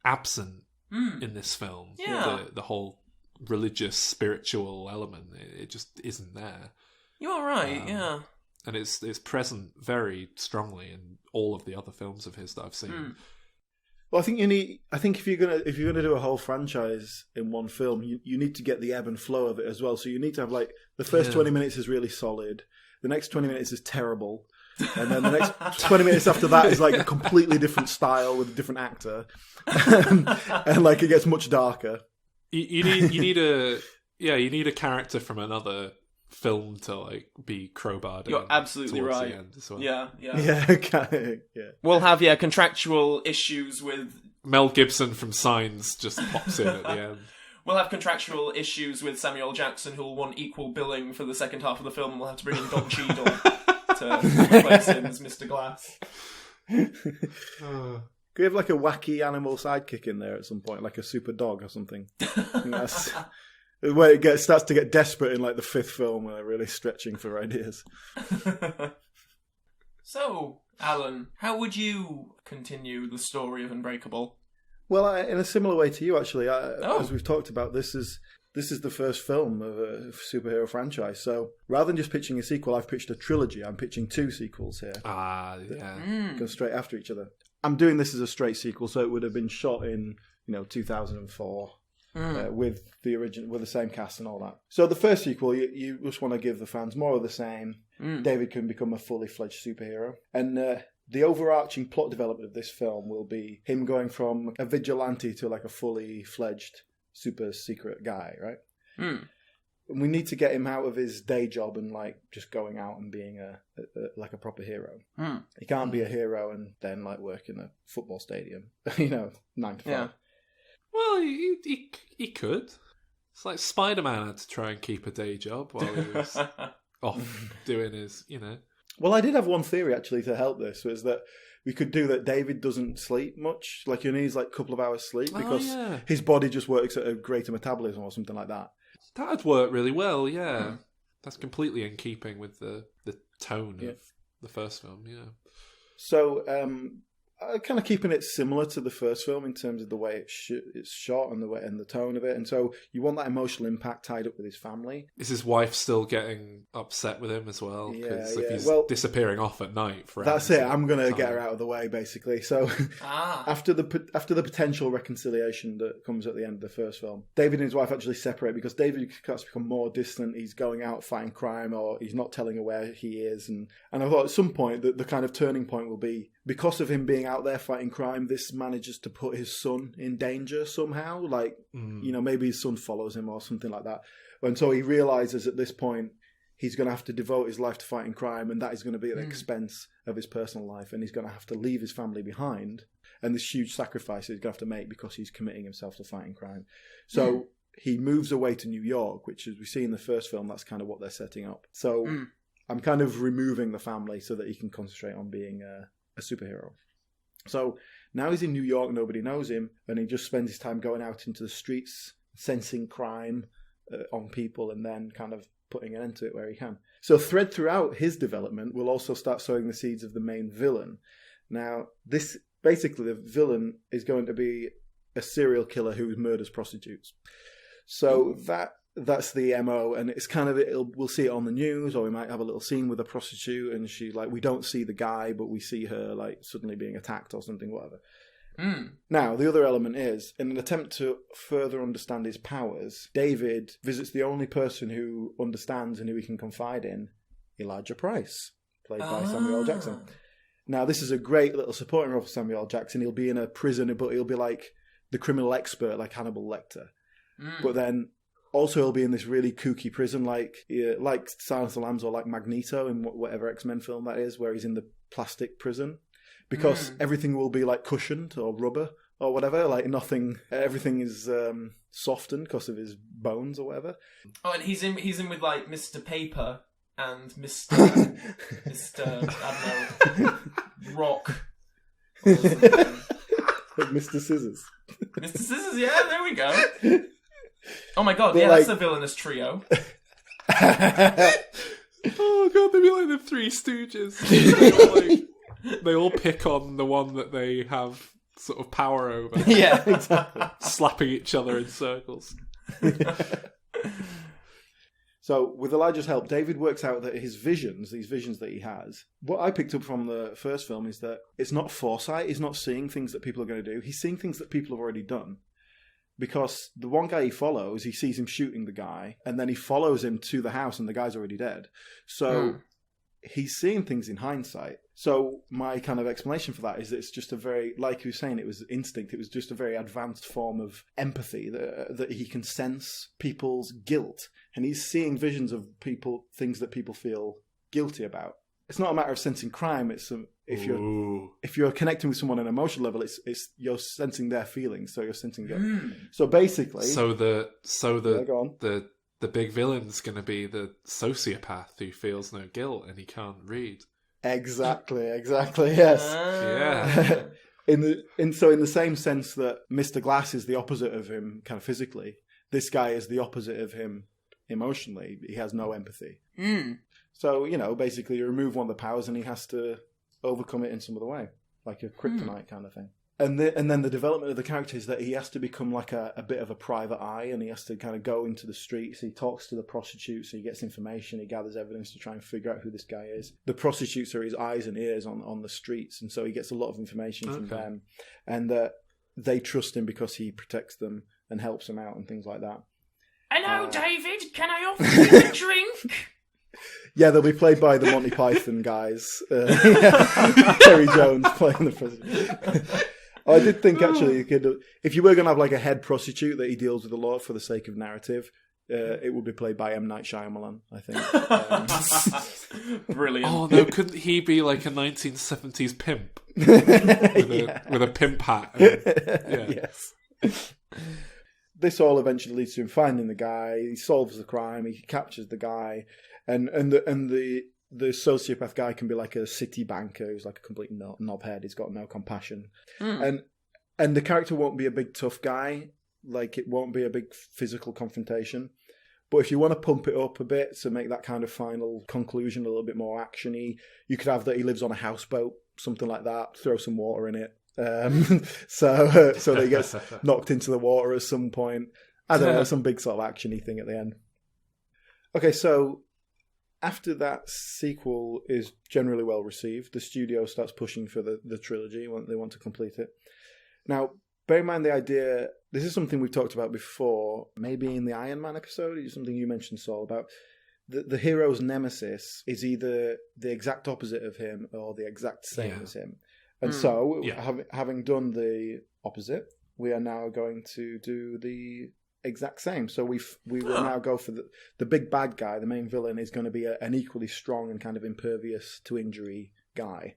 absent in this film. Yeah. The whole religious, spiritual element, it just isn't there. You are right, yeah. And it's present very strongly in all of the other films of his that I've seen. Well, I think if you're gonna do a whole franchise in one film, you need to get the ebb and flow of it as well. So you need to have, like, the first 20 minutes is really solid, the next 20 minutes is terrible, and then the next 20 minutes after that is like a completely different style with a different actor, and like it gets much darker. You need a character from another film to, like, be crowbarred. You're absolutely right. The end as well. Yeah. Okay. We'll have contractual issues with Mel Gibson from Signs just pops in at the end. We'll have contractual issues with Samuel Jackson, who'll want equal billing for the second half of the film, and we'll have to bring in Don Cheadle to replace him as Mr. Glass. Could we have, like, a wacky animal sidekick in there at some point, like a super dog or something? I think that's where it starts to get desperate in, like, the fifth film, where they're really stretching for ideas. So, Alan, how would you continue the story of Unbreakable? Well, in a similar way to you, actually. As we've talked about, this is the first film of a superhero franchise. So rather than just pitching a sequel, I've pitched a trilogy. I'm pitching 2 sequels here. Go straight after each other. I'm doing this as a straight sequel, so it would have been shot in 2004. with the original, with the same cast and all that. So the first sequel, you just want to give the fans more of the same. David can become a fully fledged superhero, and the overarching plot development of this film will be him going from a vigilante to like a fully fledged super secret guy, right? We need to get him out of his day job and like just going out and being like a proper hero. He can't be a hero and then like work in a football stadium, 9 to 5. Yeah. Well, he could. It's like Spider-Man had to try and keep a day job while he was off doing his, Well, I did have one theory actually to help this, was that we could do that David doesn't sleep much. Like he needs like a couple of hours sleep because his body just works at a greater metabolism or something like that. That'd work really well, yeah. That's completely in keeping with the tone of the first film, yeah. So, kind of keeping it similar to the first film in terms of the way it's shot and the way and the tone of it. And so you want that emotional impact tied up with his family. Is his wife still getting upset with him as well? Because if he's disappearing off at night for that's it. I'm going to get her out of the way, basically. So after the potential reconciliation that comes at the end of the first film, David and his wife actually separate because David starts to become more distant. He's going out fighting crime, or he's not telling her where he is. And I thought at some point that the kind of turning point will be, because of him being out there fighting crime, this manages to put his son in danger somehow. Like, maybe his son follows him or something like that. And so he realizes at this point he's going to have to devote his life to fighting crime, and that is going to be at the expense of his personal life, and he's going to have to leave his family behind. And this huge sacrifice he's going to have to make because he's committing himself to fighting crime. So he moves away to New York, which, as we see in the first film, that's kind of what they're setting up. So I'm kind of removing the family so that he can concentrate on being a superhero. So now he's in New York, nobody knows him, and he just spends his time going out into the streets, sensing crime on people, and then kind of putting an end to it where he can. So thread throughout his development will also start sowing the seeds of the main villain. Now, this basically, the villain is going to be a serial killer who murders prostitutes. So that's the MO, and it's kind of, we'll see it on the news, or we might have a little scene with a prostitute, and she, like, we don't see the guy, but we see her, like, suddenly being attacked or something, whatever. Now, the other element is, in an attempt to further understand his powers, David visits the only person who understands and who he can confide in, Elijah Price, played by Samuel L. Jackson. Now, this is a great little supporting role for Samuel L. Jackson. He'll be in a prison, but he'll be like the criminal expert, like Hannibal Lecter. But then also he'll be in this really kooky prison, like Silence of the Lambs, or like Magneto in whatever X-Men film that is, where he's in the plastic prison. Because everything will be like cushioned or rubber or whatever, like everything is softened because of his bones or whatever. Oh, and he's in with like Mr. Paper and Mr. I don't know, Rock. Mr. Scissors. Mr. Scissors, yeah, there we go. Oh my god, but that's a villainous trio. Oh god, they'd be like the Three Stooges. They all pick on the one that they have sort of power over. Yeah, exactly. Slapping each other in circles. So, with Elijah's help, David works out that these visions that he has, what I picked up from the first film is that it's not foresight, he's not seeing things that people are going to do, he's seeing things that people have already done. Because the one guy he follows, he sees him shooting the guy, and then he follows him to the house and the guy's already dead. So, he's seeing things in hindsight. So my kind of explanation for that is that it's just a very, like you were saying, it was instinct. It was just a very advanced form of empathy that he can sense people's guilt. And he's seeing visions of people, things that people feel guilty about. It's not a matter of sensing crime. It's if you're connecting with someone on an emotional level, it's you're sensing their feelings. So you're sensing guilt. So basically, the big villain's going to be the sociopath who feels no guilt and he can't read. Exactly, yes. Yeah. in the same sense that Mr. Glass is the opposite of him kind of physically, this guy is the opposite of him emotionally. He has no empathy. So, basically you remove one of the powers and he has to overcome it in some other way, like a kryptonite kind of thing. And then the development of the character is that he has to become like a bit of a private eye, and he has to kind of go into the streets. He talks to the prostitutes, he gets information, he gathers evidence to try and figure out who this guy is. The prostitutes are his eyes and ears on the streets, and so he gets a lot of information from them. And they trust him because he protects them and helps him out and things like that. Hello, David. Can I offer you a drink? Yeah, they'll be played by the Monty Python guys. Terry Jones playing the president. I did think, actually, if you were going to have like a head prostitute that he deals with a lot for the sake of narrative, it would be played by M. Night Shyamalan, I think. Brilliant. Oh, no, couldn't he be like a 1970s pimp? With a pimp hat. Yes. This all eventually leads to him finding the guy. He solves the crime. He captures the guy. And the sociopath guy can be like a city banker who's like a complete knobhead. He's got no compassion. And the character won't be a big tough guy. Like, it won't be a big physical confrontation. But if you want to pump it up a bit to make that kind of final conclusion a little bit more actiony, you could have that he lives on a houseboat, something like that. Throw some water in it. So that he gets knocked into the water at some point. I don't know, some big sort of actiony thing at the end. Okay, so after that sequel is generally well received, the studio starts pushing for the trilogy. They want to complete it. Now, bear in mind the idea, this is something we've talked about before, maybe in the Iron Man episode, it's something you mentioned, Saul, about the hero's nemesis is either the exact opposite of him or the exact same as him. And so, having done the opposite, we are now going to do the exact same. So we will now go for the big bad guy. The main villain is going to be an equally strong and kind of impervious to injury guy.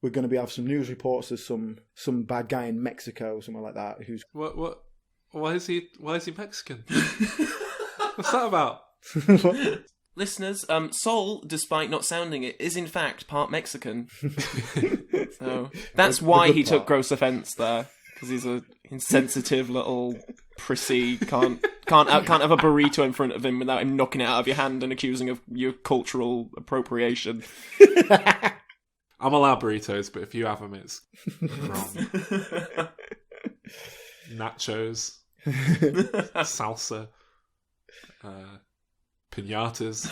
We're going to have some news reports. There's some bad guy in Mexico, somewhere like that. Who's what? Why is he Mexican? What's that about? Listeners, Sol, despite not sounding it, is in fact part Mexican. So that's why he took gross offence there, because he's a insensitive little prissy. Can't have a burrito in front of him without him knocking it out of your hand and accusing of your cultural appropriation. I'm allowed burritos, but if you have them, it's wrong. Nachos, salsa, piñatas.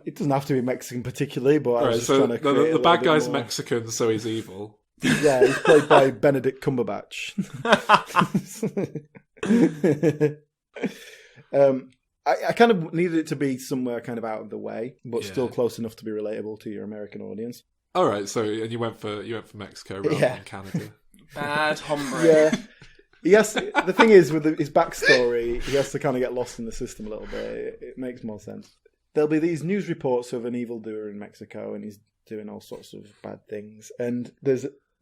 It doesn't have to be Mexican particularly, but I was just so trying to create the bad guy's more. Mexican, so he's evil. Yeah, he's played by Benedict Cumberbatch. I kind of needed it to be somewhere kind of out of the way, but still close enough to be relatable to your American audience. All right, so and you went for Mexico rather than Canada. Bad hombre. Yeah. The thing is, with his backstory, he has to kind of get lost in the system a little bit. It makes more sense. There'll be these news reports of an evildoer in Mexico, and he's doing all sorts of bad things. And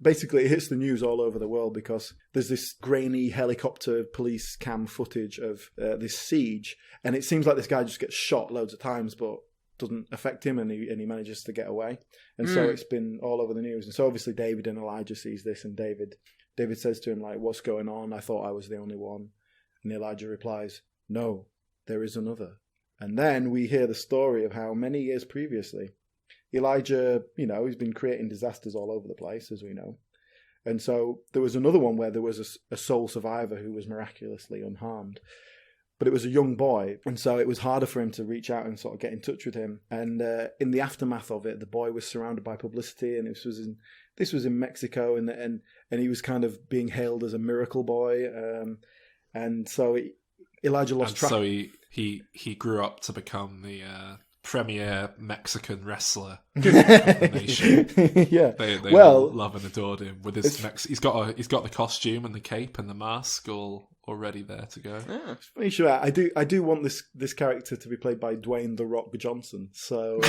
basically, it hits the news all over the world because there's this grainy helicopter police cam footage of this siege, and it seems like this guy just gets shot loads of times, but doesn't affect him, and he manages to get away. And so it's been all over the news. And so obviously David and Elijah sees this, and David says to him, like, "What's going on? I thought I was the only one." And Elijah replies, "No, there is another." And then we hear the story of how many years previously, Elijah, he's been creating disasters all over the place, as we know. And so there was another one where there was a sole survivor who was miraculously unharmed. But it was a young boy, and so it was harder for him to reach out and sort of get in touch with him. And in the aftermath of it, the boy was surrounded by publicity, and this was in Mexico, and he was kind of being hailed as a miracle boy. And so Elijah lost track. So he grew up to become the premier Mexican wrestler of the nation. Yeah, they all love and adored him with his. He's got the costume and the cape and the mask all already there to go. Yeah. Pretty sure I do want this character to be played by Dwayne "The Rock" Johnson. So,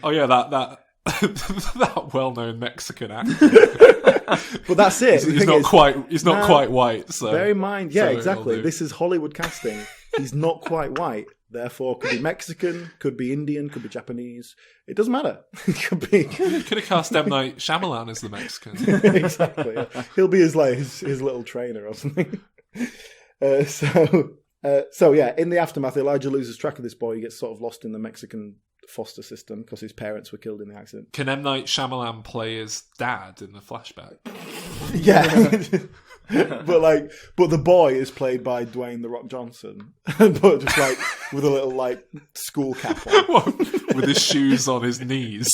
oh yeah, that that well-known Mexican actor. But that's it. He's not quite white. So bear in mind, so exactly. This is Hollywood casting. He's not quite white. Therefore, could be Mexican, could be Indian, could be Japanese. It doesn't matter. Could have cast M. Night Shyamalan as the Mexican. Exactly. Yeah. He'll be his little trainer or something. So yeah, in the aftermath, Elijah loses track of this boy. He gets sort of lost in the Mexican foster system because his parents were killed in the accident. Can M. Night Shyamalan play his dad in the flashback? Yeah. but the boy is played by Dwayne "The Rock" Johnson, but just like with a little like school cap on, with his shoes on his knees.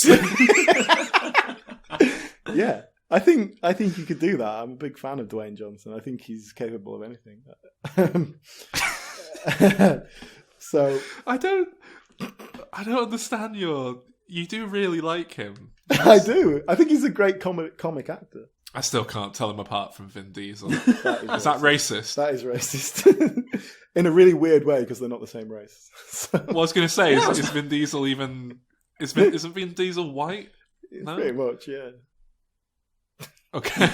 Yeah. I think you could do that. I'm a big fan of Dwayne Johnson. I think he's capable of anything. So I don't understand you do really like him. I do. I think he's a great comic actor. I still can't tell him apart from Vin Diesel. Is that racist? That is racist. In a really weird way, because they're not the same race. So. Well, I was going to say, is Vin Diesel even... Isn't Vin Diesel white? No? Pretty much, yeah. Okay.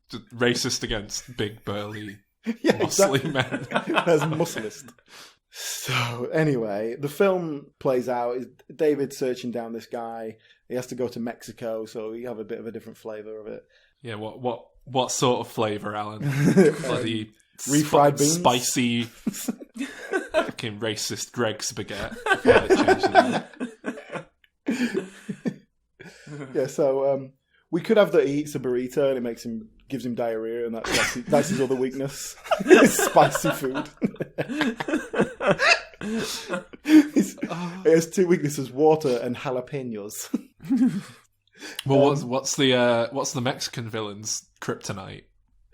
Just racist against big, burly, muscly men. That's musclist. So, anyway, the film plays out. David's searching down this guy. He has to go to Mexico, so you have a bit of a different flavour of it. Yeah, what sort of flavour, Alan? Bloody refried beans? Spicy fucking racist Greg spaghetti. Yeah, so we could have that he eats a burrito and it gives him diarrhea, and that's his other weakness. Spicy food. He has two weaknesses: water and jalapenos. Well, what's the Mexican villain's kryptonite?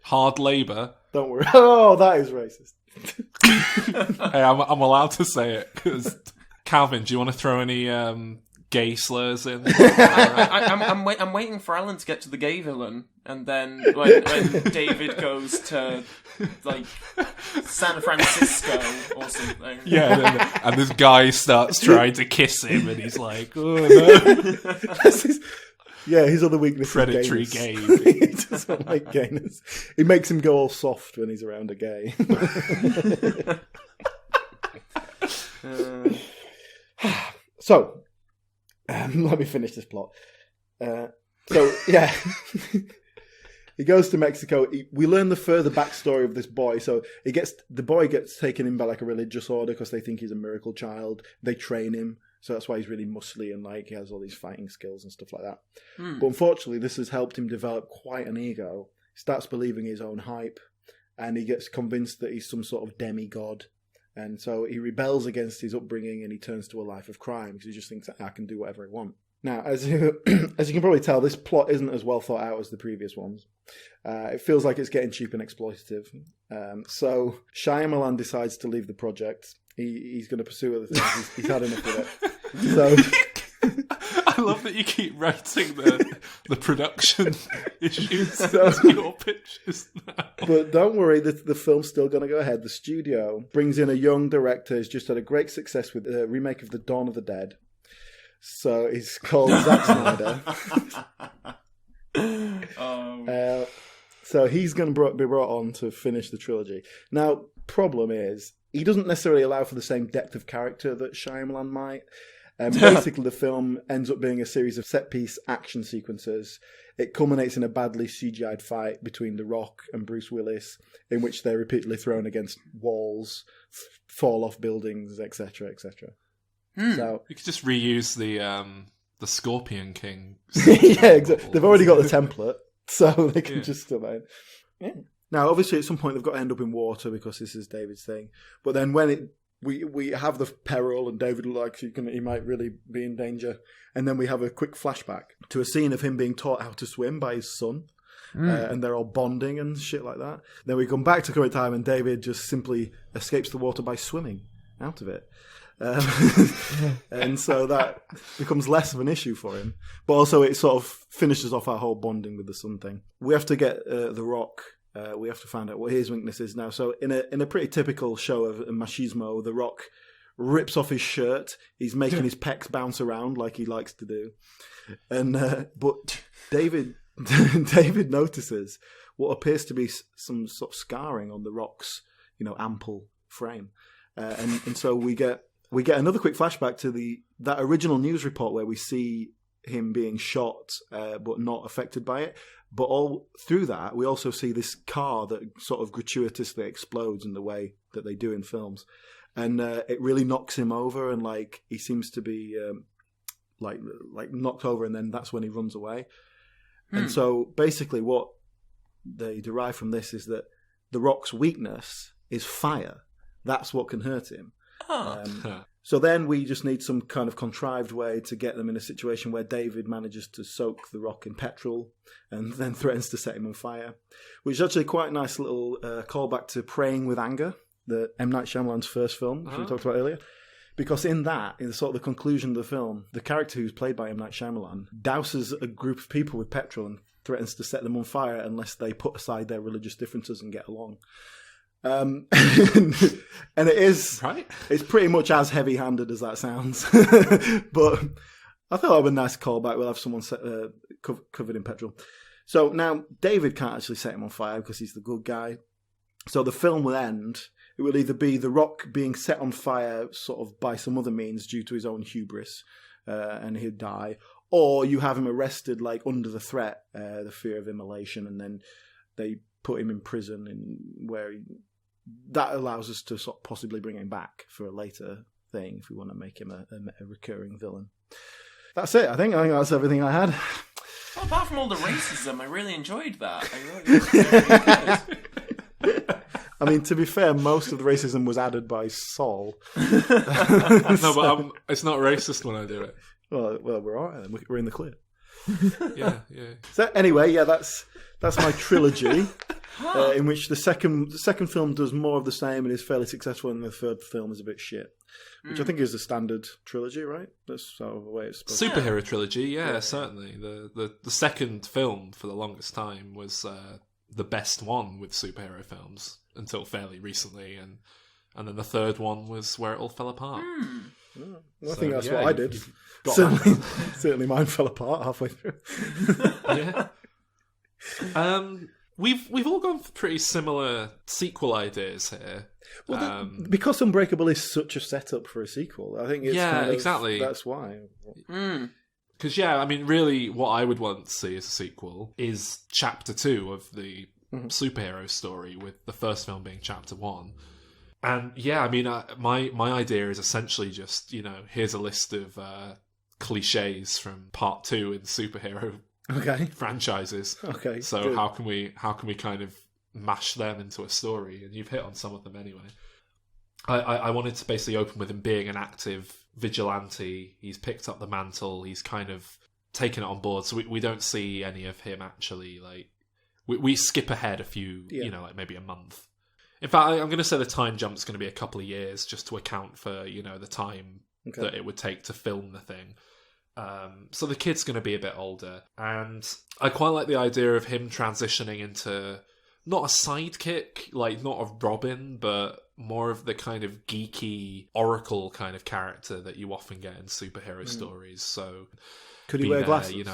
Hard labor. Don't worry. Oh, that is racist. Hey, I'm allowed to say it because Calvin, do you want to throw any gay slurs in? I'm waiting for Alan to get to the gay villain, and then when David goes to like San Francisco or something. Yeah, and this guy starts trying to kiss him, and he's like, "Oh no!" Yeah, his other weakness predatory is gay. He doesn't like gayness. It makes him go all soft when he's around a gay. So, let me finish this plot. He goes to Mexico. We learn the further backstory of this boy. So the boy gets taken in by like a religious order because they think he's a miracle child. They train him. So that's why he's really muscly and like he has all these fighting skills and stuff like that. But unfortunately, this has helped him develop quite an ego. He starts believing his own hype, and he gets convinced that he's some sort of demigod. And so he rebels against his upbringing and he turns to a life of crime because he just thinks, I can do whatever I want. Now, as you can probably tell, this plot isn't as well thought out as the previous ones. It feels like it's getting cheap and exploitative. So Shyamalan decides to leave the project. He's going to pursue other things. He's had enough of it. So I love that you keep writing the production issues as your pictures now. But don't worry, the film's still going to go ahead. The studio brings in a young director who's just had a great success with a remake of The Dawn of the Dead. So he's called Zack Snyder. So he's going to be brought on to finish the trilogy. Now, problem is, he doesn't necessarily allow for the same depth of character that Shyamalan might. Basically, the film ends up being a series of set-piece action sequences. It culminates in a badly CGI'd fight between The Rock and Bruce Willis, in which they're repeatedly thrown against walls, fall off buildings, etc., etc. So you could just reuse the Scorpion King. Yeah, exactly. They've already got the template, so they can just come in. Yeah. Now, obviously, at some point they've got to end up in water because this is David's thing. But then when we have the peril and David looks like he might really be in danger, and then we have a quick flashback to a scene of him being taught how to swim by his son, and they're all bonding and shit like that. Then we come back to current time, and David just simply escapes the water by swimming out of it. And so that becomes less of an issue for him. But also it sort of finishes off our whole bonding with the son thing. We have to get The Rock. We have to find out what his weakness is now. So in a pretty typical show of machismo, The Rock rips off his shirt. He's making his pecs bounce around like he likes to do. And but David notices what appears to be some sort of scarring on The Rock's ample frame. And so we get another quick flashback to that original news report where we see him being shot but not affected by it. But all through that, we also see this car that sort of gratuitously explodes in the way that they do in films. And it really knocks him over, and like he seems to be like knocked over, and then that's when he runs away. And so basically what they derive from this is that The Rock's weakness is fire. That's what can hurt him. So then we just need some kind of contrived way to get them in a situation where David manages to soak the rock in petrol and then threatens to set him on fire, which is actually quite a nice little callback to Praying with Anger, the M. Night Shyamalan's first film, which we talked about earlier. Because in that, in sort of the conclusion of the film, the character who's played by M. Night Shyamalan douses a group of people with petrol and threatens to set them on fire unless they put aside their religious differences and get along. And it is, right? It's pretty much as heavy-handed as that sounds. But I thought it would be a nice callback. We'll have someone covered in petrol. So now David can't actually set him on fire because he's the good guy. So the film will end. It will either be the rock being set on fire sort of by some other means due to his own hubris, and he'll die, or you have him arrested like under the threat, the fear of immolation, and then they put him in prison that allows us to sort of possibly bring him back for a later thing if we want to make him a recurring villain. That's it. I think that's everything I had. Well, apart from all the racism, I really enjoyed that. I really good. I mean, to be fair, most of the racism was added by Saul. No, but it's not racist when I do it. Well, we're all right then. We're in the clear. Yeah. So anyway, that's my trilogy, in which the second film does more of the same and is fairly successful, and the third film is a bit shit. Which I think is the standard trilogy, right? That's sort of the way it's supposed to be. Superhero trilogy, yeah, certainly. The second film for the longest time was the best one with superhero films until fairly recently, and then the third one was where it all fell apart. Well, I think that's what I did. Certainly mine fell apart halfway through. Yeah. We've all gone for pretty similar sequel ideas here. Well, because Unbreakable is such a setup for a sequel, I think it's exactly. That's why. Because, I mean, really what I would want to see as a sequel is Chapter 2 of the superhero story, with the first film being Chapter 1. And, I mean, my idea is essentially just, here's a list of cliches from Part 2 in superhero franchises. Okay. So good. how can we kind of mash them into a story? And you've hit on some of them anyway. I wanted to basically open with him being an active vigilante. He's picked up the mantle. He's kind of taken it on board. So we don't see any of him actually, like... We skip ahead a few, like maybe a month. In fact, I'm going to say the time jump's going to be a couple of years just to account for, the time that it would take to film the thing. So the kid's going to be a bit older. And I quite like the idea of him transitioning into not a sidekick, like not a Robin, but more of the kind of geeky Oracle kind of character that you often get in superhero stories. So could he wear glasses?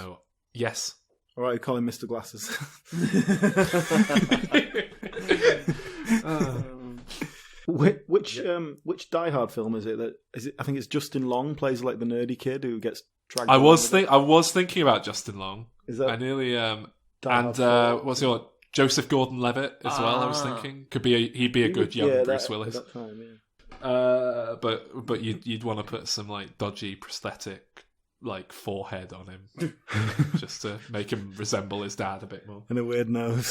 Yes. All right, call him Mr. Glasses. Which Die Hard film is it? I think it's Justin Long plays like the nerdy kid who gets dragged. I was thinking about Justin Long. Is that? I nearly what's your Joseph Gordon-Levitt as well? I was thinking he'd be a good young Bruce Willis. At that time, yeah. But you'd want to put some like dodgy prosthetic like forehead on him just to make him resemble his dad a bit more, and a weird nose.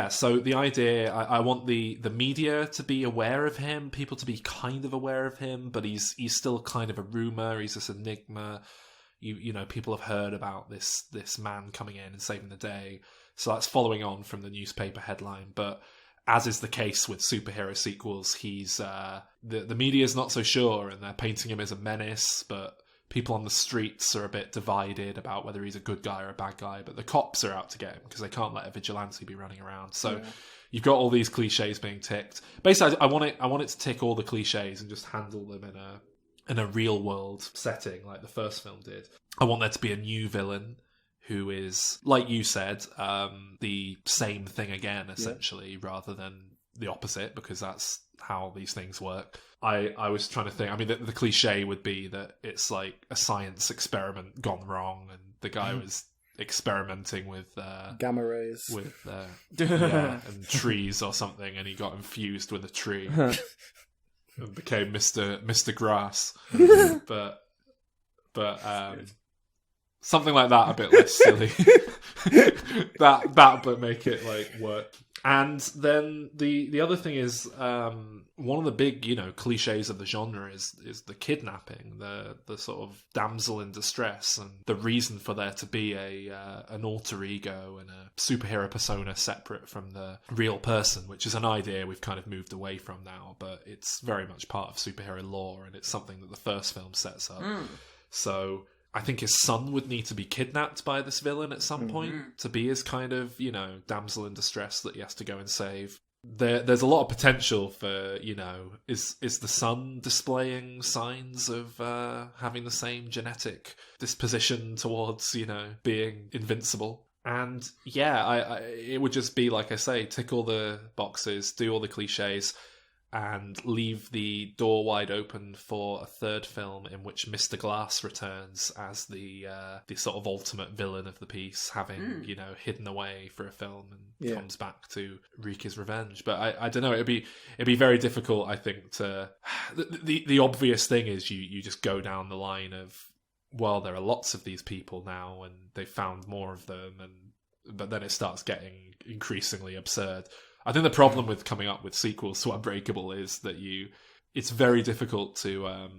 So the idea, I want the media to be aware of him, people to be kind of aware of him, but he's still kind of a rumor. He's this enigma. People have heard about this man coming in and saving the day, so that's following on from the newspaper headline. But as is the case with superhero sequels, he's the media's not so sure, and they're painting him as a menace, but people on the streets are a bit divided about whether he's a good guy or a bad guy. But the cops are out to get him because they can't let a vigilante be running around. So you've got all these cliches being ticked. Basically, I want it to tick all the cliches and just handle them in a real world setting like the first film did. I want there to be a new villain who is, like you said, the same thing again, essentially, rather than the opposite, because that's how these things work. I was trying to think, I mean, the cliche would be that it's like a science experiment gone wrong, and the guy was experimenting with gamma rays, with and trees or something, and he got infused with a tree and became Mr. Grass. but something like that, a bit less silly. that but make it like work. And then the other thing is, one of the big, cliches of the genre is the kidnapping, the sort of damsel in distress, and the reason for there to be an alter ego and a superhero persona separate from the real person, which is an idea we've kind of moved away from now, but it's very much part of superhero lore, and it's something that the first film sets up. So I think his son would need to be kidnapped by this villain at some point to be his kind of, damsel in distress that he has to go and save. There's a lot of potential for, is the son displaying signs of having the same genetic disposition towards, being invincible? And it would just be, like I say, tick all the boxes, do all the cliches, and leave the door wide open for a third film in which Mr. Glass returns as the sort of ultimate villain of the piece, having hidden away for a film and comes back to wreak his revenge. But I don't know. It'd be very difficult, I think. To the obvious thing is you just go down the line of, well, there are lots of these people now, and they found more of them, but then it starts getting increasingly absurd. I think the problem with coming up with sequels to Unbreakable is that it's very difficult to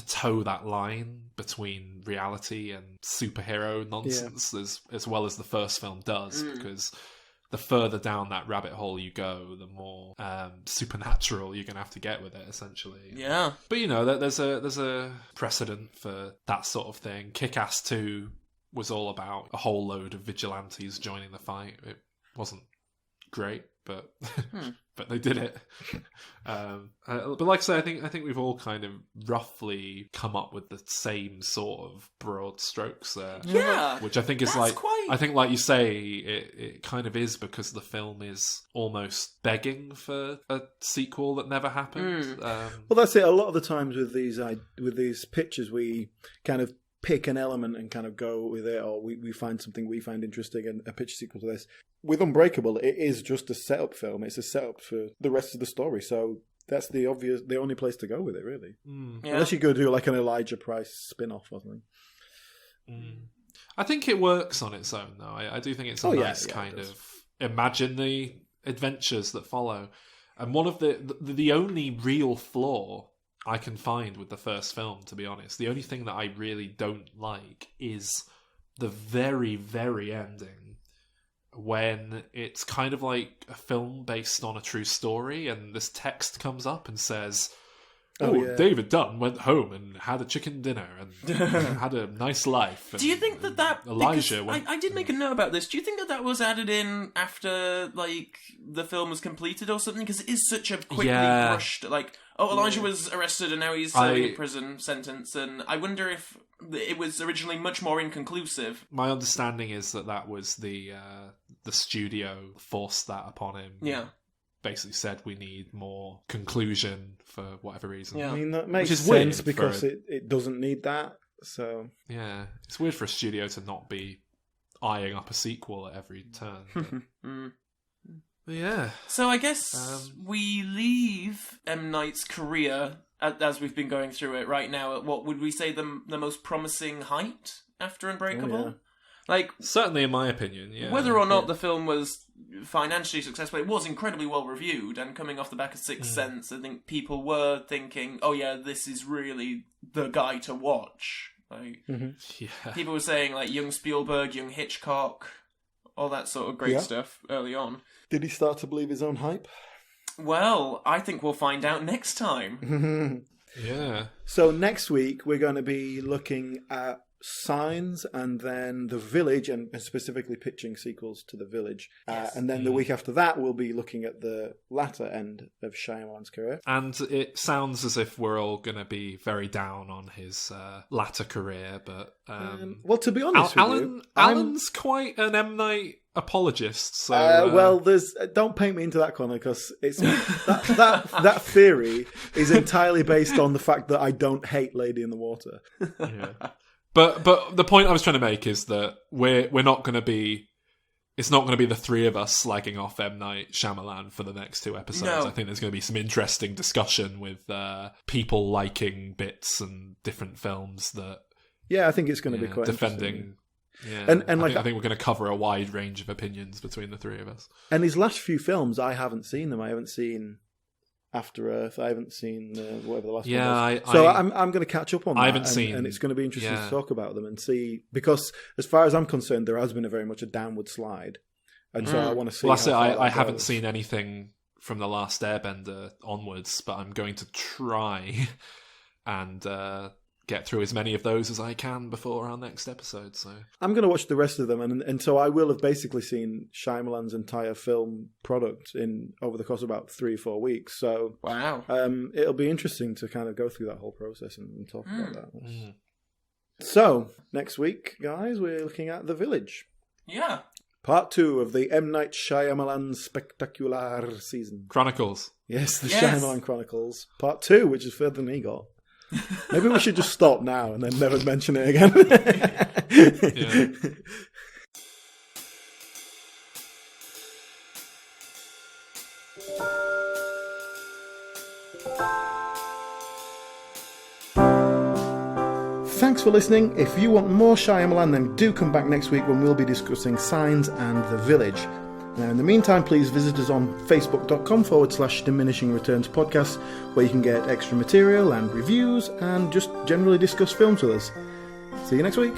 toe that line between reality and superhero nonsense as well as the first film does, because the further down that rabbit hole you go, the more supernatural you're going to have to get with it, essentially. Yeah. But, there's a precedent for that sort of thing. Kick-Ass 2 was all about a whole load of vigilantes joining the fight. It wasn't great, but but they did it. But like I say, I think we've all kind of roughly come up with the same sort of broad strokes there. Yeah, which I think is I think, like you say, it kind of is because the film is almost begging for a sequel that never happened. Well, that's it. A lot of the times with these pictures, we kind of pick an element and kind of go with it, or we find something we find interesting and a picture sequel to this. With Unbreakable, it is just a setup film. It's a setup for the rest of the story. So that's the only place to go with it, really. Yeah. Unless you go do like an Elijah Price spin-off or something. I think it works on its own, though. I do think it's a nice kind of imagine the adventures that follow. And one of the only real flaw I can find with the first film, to be honest, the only thing that I really don't like is the very, very ending, when it's kind of like a film based on a true story, and this text comes up and says, David Dunn went home and had a chicken dinner and had a nice life. Do you think that Elijah I did make a note about this. Do you think that was added in after the film was completed or something? Because it is such a quickly brushed, Elijah was arrested and now he's serving a prison sentence, and I wonder if it was originally much more inconclusive. My understanding is that was the studio forced that upon him. Yeah. Basically said we need more conclusion for whatever reason. Yeah. I mean, that makes sense because it doesn't need that. So yeah, it's weird for a studio to not be eyeing up a sequel at every turn. But yeah. So I guess we leave M. Night's career, as we've been going through it right now, at what would we say the most promising height after Unbreakable? Certainly in my opinion, yeah. Whether or not the film was financially successful, it was incredibly well reviewed, and coming off the back of Sixth Sense, I think people were thinking, oh yeah, this is really the guy to watch. People were saying young Spielberg, young Hitchcock, all that sort of great stuff early on. Did he start to believe his own hype? Well, I think we'll find out next time. Yeah. So next week we're going to be looking at Signs, and then The Village, and specifically pitching sequels to The Village. Yes. And then the week after that, we'll be looking at the latter end of Shyamalan's career. And it sounds as if we're all going to be very down on his latter career, but... well, to be honest with you... Alan's quite an M. Night apologist, so... don't paint me into that corner, because it's that theory is entirely based on the fact that I don't hate Lady in the Water. Yeah. But the point I was trying to make is that we're not going to be... It's not going to be the three of us slagging off M. Night Shyamalan for the next two episodes. No. I think there's going to be some interesting discussion with people liking bits and different films that... Yeah, I think it's going to be quite defending Yeah. And I think we're going to cover a wide range of opinions between the three of us. And his last few films, I haven't seen them. I haven't seen After Earth. I haven't seen whatever the last one was. I'm going to catch up on that. I haven't seen, and it's going to be interesting to talk about them and see, because as far as I'm concerned, there has been a very much a downward slide, and so I want to see. Well, I haven't seen anything from The Last Airbender onwards, but I'm going to try and get through as many of those as I can before our next episode. So I'm going to watch the rest of them, and so I will have basically seen Shyamalan's entire film product over the course of about 3-4 weeks. So wow, it'll be interesting to kind of go through that whole process and talk about that. So next week, guys, we're looking at The Village. Yeah. Part 2 of the M. Night Shyamalan Spectacular season. Chronicles. Yes, the Shyamalan Chronicles. Part 2, which is further than he got. Maybe we should just stop now and then never mention it again. Yeah. Thanks for listening. If you want more Shyamalan, then do come back next week when we'll be discussing Signs and The Village. Now, in the meantime, please visit us on facebook.com/Diminishing Returns podcast, where you can get extra material and reviews and just generally discuss films with us. See you next week.